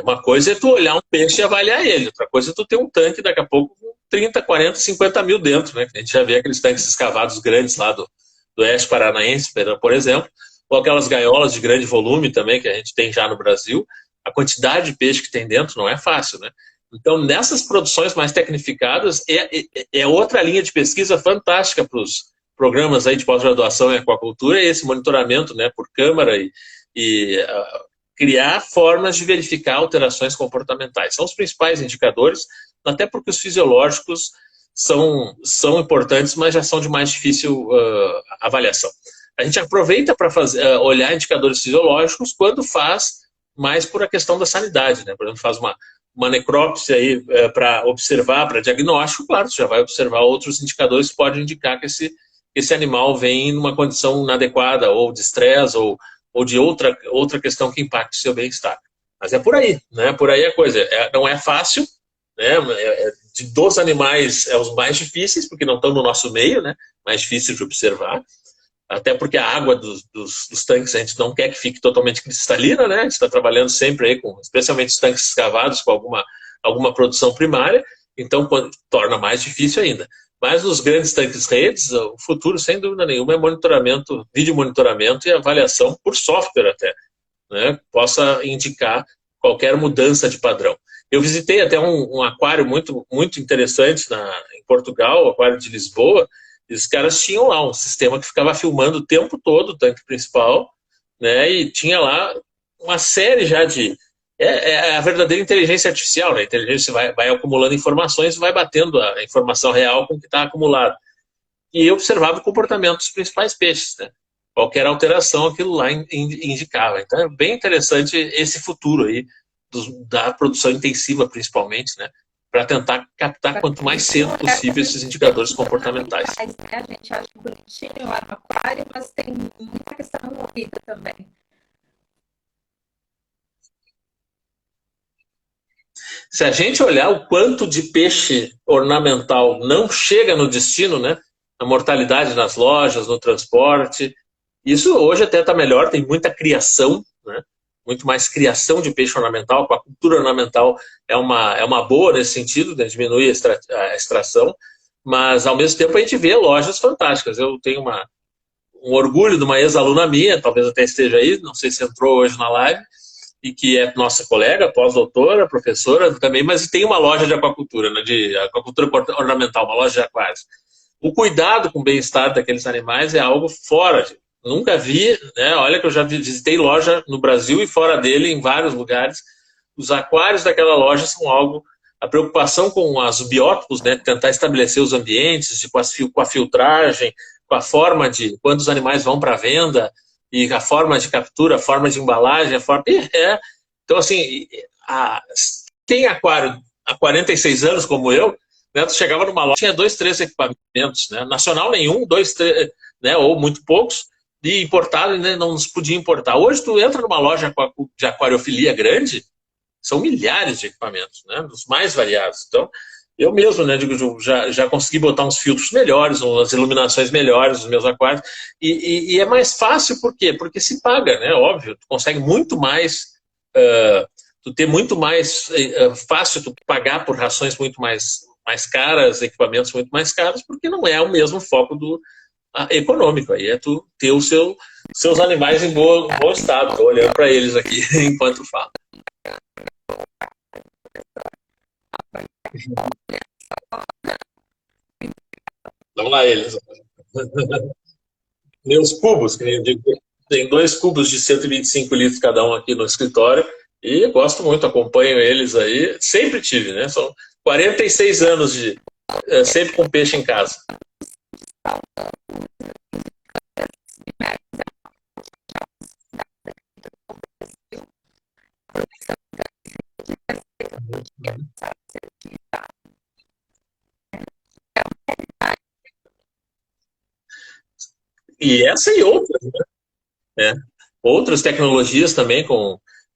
[SPEAKER 2] Uma coisa é tu olhar um peixe e avaliar ele, outra coisa é tu ter um tanque daqui a pouco com 30, 40, 50 mil dentro, né? A gente já vê aqueles tanques escavados grandes lá do Oeste Paranaense, por exemplo, ou aquelas gaiolas de grande volume também que a gente tem já no Brasil. A quantidade de peixe que tem dentro não é fácil, né? Então, nessas produções mais tecnificadas, é outra linha de pesquisa fantástica para os programas aí de pós-graduação em aquacultura, é esse monitoramento, né, por câmara e criar formas de verificar alterações comportamentais. São os principais indicadores, até porque os fisiológicos são importantes, mas já são de mais difícil avaliação. A gente aproveita para olhar indicadores fisiológicos quando faz mais por a questão da sanidade, né? Por exemplo, faz uma necrópsia aí para observar, para diagnóstico, claro, você já vai observar outros indicadores que podem indicar que esse animal vem em uma condição inadequada, ou de estresse, ou de outra questão que impacte o seu bem-estar. Mas é por aí, né? Por aí a coisa. Não é fácil, né? Dos animais é os mais difíceis, porque não estão no nosso meio, né? Mais difícil de observar. Até porque a água dos tanques a gente não quer que fique totalmente cristalina, né? A gente está trabalhando sempre aí com, especialmente os tanques escavados com alguma produção primária, então torna mais difícil ainda. Mas nos grandes tanques redes, o futuro, sem dúvida nenhuma, é monitoramento, vídeo monitoramento e avaliação por software até, né? Possa indicar qualquer mudança de padrão. Eu visitei até um aquário muito, muito interessante em Portugal, o aquário de Lisboa, e os caras tinham lá um sistema que ficava filmando o tempo todo o tanque principal, né? E tinha lá uma série já de É a verdadeira inteligência artificial, né? A inteligência vai acumulando informações e vai batendo a informação real com o que está acumulado. E eu observava o comportamento dos principais peixes, né? Qualquer alteração, aquilo lá indicava. Então é bem interessante esse futuro aí, da produção intensiva, principalmente, né? Para tentar captar quanto mais cedo possível esses indicadores comportamentais.
[SPEAKER 1] A gente acha bonitinho lá no aquário, mas tem muita questão envolvida também.
[SPEAKER 2] Se a gente olhar o quanto de peixe ornamental não chega no destino, né? A mortalidade nas lojas, no transporte, isso hoje até está melhor, tem muita criação, né? Muito mais criação de peixe ornamental, a cultura ornamental é uma boa nesse sentido, né? Diminui a extração, mas ao mesmo tempo a gente vê lojas fantásticas. Eu tenho um orgulho de uma ex-aluna minha, talvez até esteja aí, não sei se entrou hoje na live, e que é nossa colega, pós-doutora, professora também, mas tem uma loja de aquacultura, né, de aquacultura ornamental, uma loja de aquários. O cuidado com o bem-estar daqueles animais é algo fora. Nunca vi, né? Olha que eu já visitei loja no Brasil e fora dele, em vários lugares. Os aquários daquela loja são algo... A preocupação com os biótopos, né? Tentar estabelecer os ambientes, com a filtragem, com a forma de quando os animais vão para a venda, e a forma de captura, a forma de embalagem, a forma... Então, assim, tem aquário há 46 anos, como eu, né, tu chegava numa loja, tinha 2, 3 equipamentos, né, nacional nenhum, 2, 3, né, ou muito poucos, e importado, né, não nos podia importar. Hoje tu entra numa loja de aquariofilia grande, são milhares de equipamentos, né, dos mais variados. Então, eu mesmo, né, digo, já consegui botar uns filtros melhores, umas iluminações melhores nos meus aquários, e é mais fácil, por quê? Porque se paga, né, óbvio, tu consegue muito mais, tu ter muito mais fácil tu pagar por rações muito mais caras, equipamentos muito mais caros, porque não é o mesmo foco econômico, aí é tu ter os seus animais em bom estado. Estou olhando para eles aqui enquanto falo. Vamos lá, eles. Meus cubos, que eu digo, tem 2 cubos de 125 litros cada um aqui no escritório, e gosto muito, acompanho eles aí, sempre tive, né? São 46 anos sempre com peixe em casa. E essa e outras, né? Outras tecnologias também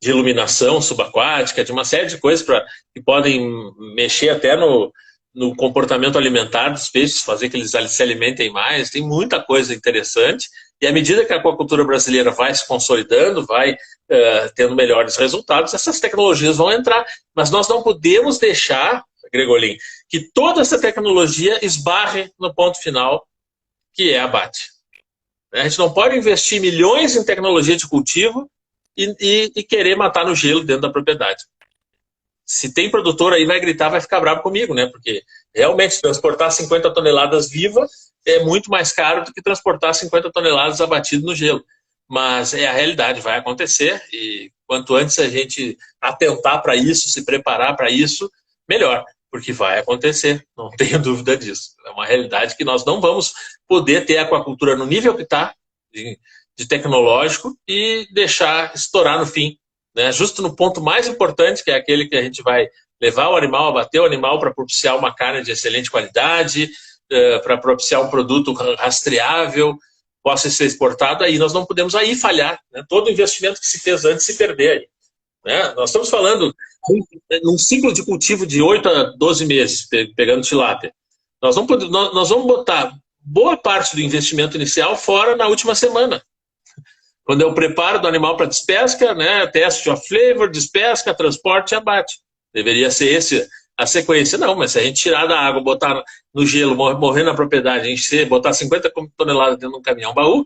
[SPEAKER 2] de iluminação subaquática, de uma série de coisas que podem mexer até no comportamento alimentar dos peixes, fazer que eles se alimentem mais. Tem muita coisa interessante. E à medida que a aquacultura brasileira vai se consolidando, vai tendo melhores resultados, essas tecnologias vão entrar. Mas nós não podemos deixar, Gregolin, que toda essa tecnologia esbarre no ponto final, que é abate. A gente não pode investir milhões em tecnologia de cultivo e querer matar no gelo dentro da propriedade. Se tem produtor aí, vai gritar, vai ficar bravo comigo, né? Porque realmente transportar 50 toneladas vivas é muito mais caro do que transportar 50 toneladas abatido no gelo. Mas é a realidade, vai acontecer, e quanto antes a gente atentar para isso, se preparar para isso, melhor, porque vai acontecer, não tenho dúvida disso. É uma realidade que nós não vamos poder ter a aquacultura no nível que está, de tecnológico, e deixar estourar no fim, né? Justo no ponto mais importante, que é aquele que a gente vai levar o animal, abater o animal para propiciar uma carne de excelente qualidade, para propiciar um produto rastreável, possa ser exportado, aí nós não podemos aí falhar, né? Todo o investimento que se fez antes se perder aí, né? Nós estamos falando num ciclo de cultivo de 8 a 12 meses, pegando tilápia. Nós vamos botar boa parte do investimento inicial fora na última semana. Quando é o preparo do animal para despesca, né, teste de off-flavor, despesca, transporte e abate. Deveria ser esse a sequência. Não, mas se a gente tirar da água, botar no gelo, morrer na propriedade, encher, botar 50 toneladas dentro de um caminhão-baú,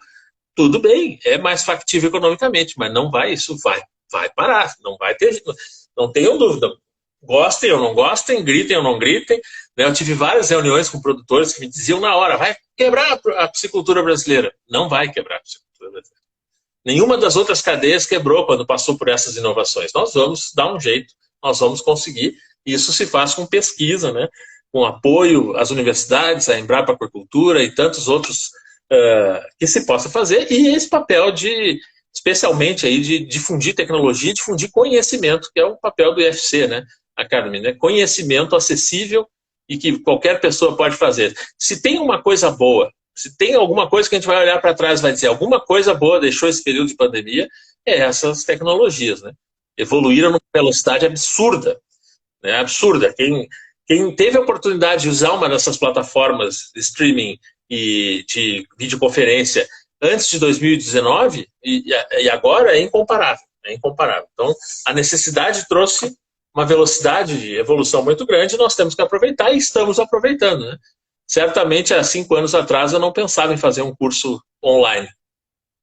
[SPEAKER 2] tudo bem, é mais factível economicamente, mas não vai, isso vai parar, não vai ter, não tenham dúvida. Gostem ou não gostem, gritem ou não gritem, né? Eu tive várias reuniões com produtores que me diziam na hora, vai quebrar a piscicultura brasileira. Não vai quebrar a piscicultura brasileira. Nenhuma das outras cadeias quebrou quando passou por essas inovações. Nós vamos dar um jeito, nós vamos conseguir. Isso se faz com pesquisa, né? Com apoio às universidades, à Embrapa Aquicultura e tantos outros que se possa fazer. E esse papel especialmente aí, de difundir tecnologia, difundir conhecimento, que é o papel do IFC, né? Academy, né? Conhecimento acessível e que qualquer pessoa pode fazer. Se tem uma coisa boa, se tem alguma coisa que a gente vai olhar para trás e vai dizer alguma coisa boa deixou esse período de pandemia, é essas tecnologias, né? Evoluíram numa velocidade absurda, né? Absurda. Quem teve a oportunidade de usar uma dessas plataformas de streaming e de videoconferência antes de 2019 e agora é incomparável. É incomparável. Então, a necessidade trouxe uma velocidade de evolução muito grande, nós temos que aproveitar e estamos aproveitando, né? Certamente, há 5 anos atrás, eu não pensava em fazer um curso online.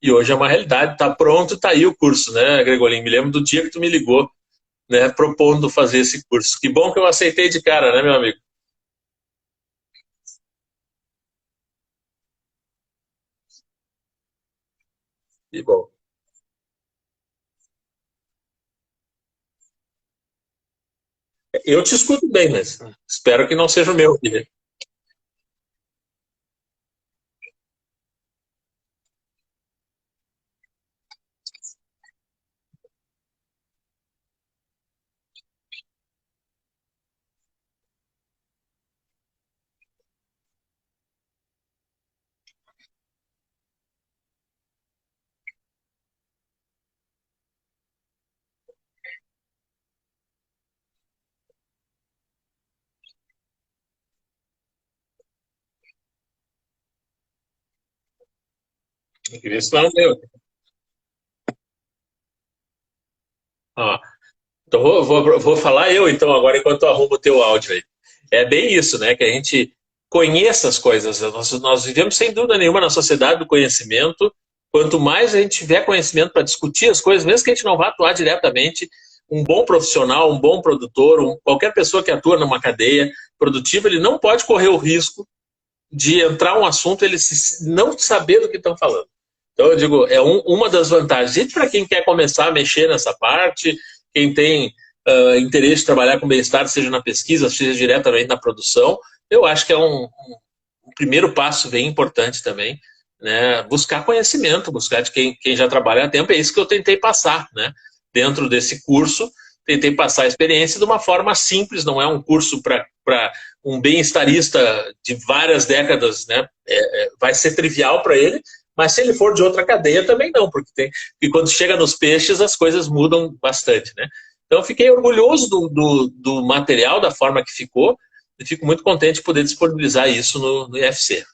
[SPEAKER 2] E hoje é uma realidade, está pronto, está aí o curso, né, Gregolin? Me lembro do dia que tu me ligou, né, propondo fazer esse curso. Que bom que eu aceitei de cara, né, meu amigo? Que bom. Eu te escuto bem, mas espero que não seja o meu. Isso não é o meu. Ó, então vou falar eu, então, agora, enquanto eu arrumo o teu áudio aí. É bem isso, né? Que a gente conheça as coisas. Nós vivemos, sem dúvida nenhuma, na sociedade do conhecimento. Quanto mais a gente tiver conhecimento para discutir as coisas, mesmo que a gente não vá atuar diretamente, um bom profissional, um bom produtor, qualquer pessoa que atua numa cadeia produtiva, ele não pode correr o risco de entrar um assunto ele não saber do que estão falando. Então, eu digo, é uma das vantagens. E para quem quer começar a mexer nessa parte, quem tem interesse de trabalhar com bem-estar, seja na pesquisa, seja diretamente na produção, eu acho que é um primeiro passo bem importante também, né? Buscar conhecimento, buscar de quem já trabalha há tempo. É isso que eu tentei passar, né? Dentro desse curso, tentei passar a experiência de uma forma simples, não é um curso para um bem-estarista de várias décadas, né? Vai ser trivial para ele, mas se ele for de outra cadeia também não, porque quando chega nos peixes as coisas mudam bastante, né? Então eu fiquei orgulhoso do material, da forma que ficou, e fico muito contente de poder disponibilizar isso no IFC.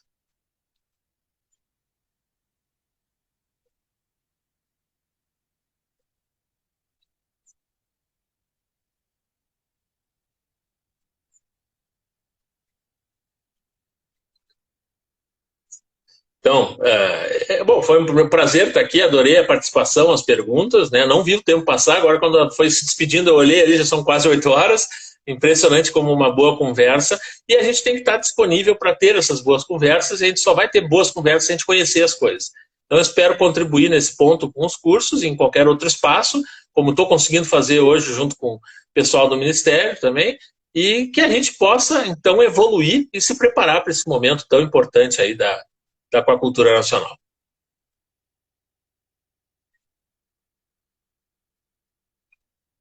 [SPEAKER 2] Então, bom, foi um prazer estar aqui, adorei a participação, as perguntas, né? Não vi o tempo passar, agora quando foi se despedindo eu olhei ali, já são quase 8 horas, impressionante como uma boa conversa, e a gente tem que estar disponível para ter essas boas conversas, e a gente só vai ter boas conversas se a gente conhecer as coisas. Então, eu espero contribuir nesse ponto com os cursos, em qualquer outro espaço, como estou conseguindo fazer hoje junto com o pessoal do Ministério também, e que a gente possa, então, evoluir e se preparar para esse momento tão importante aí da aquacultura nacional.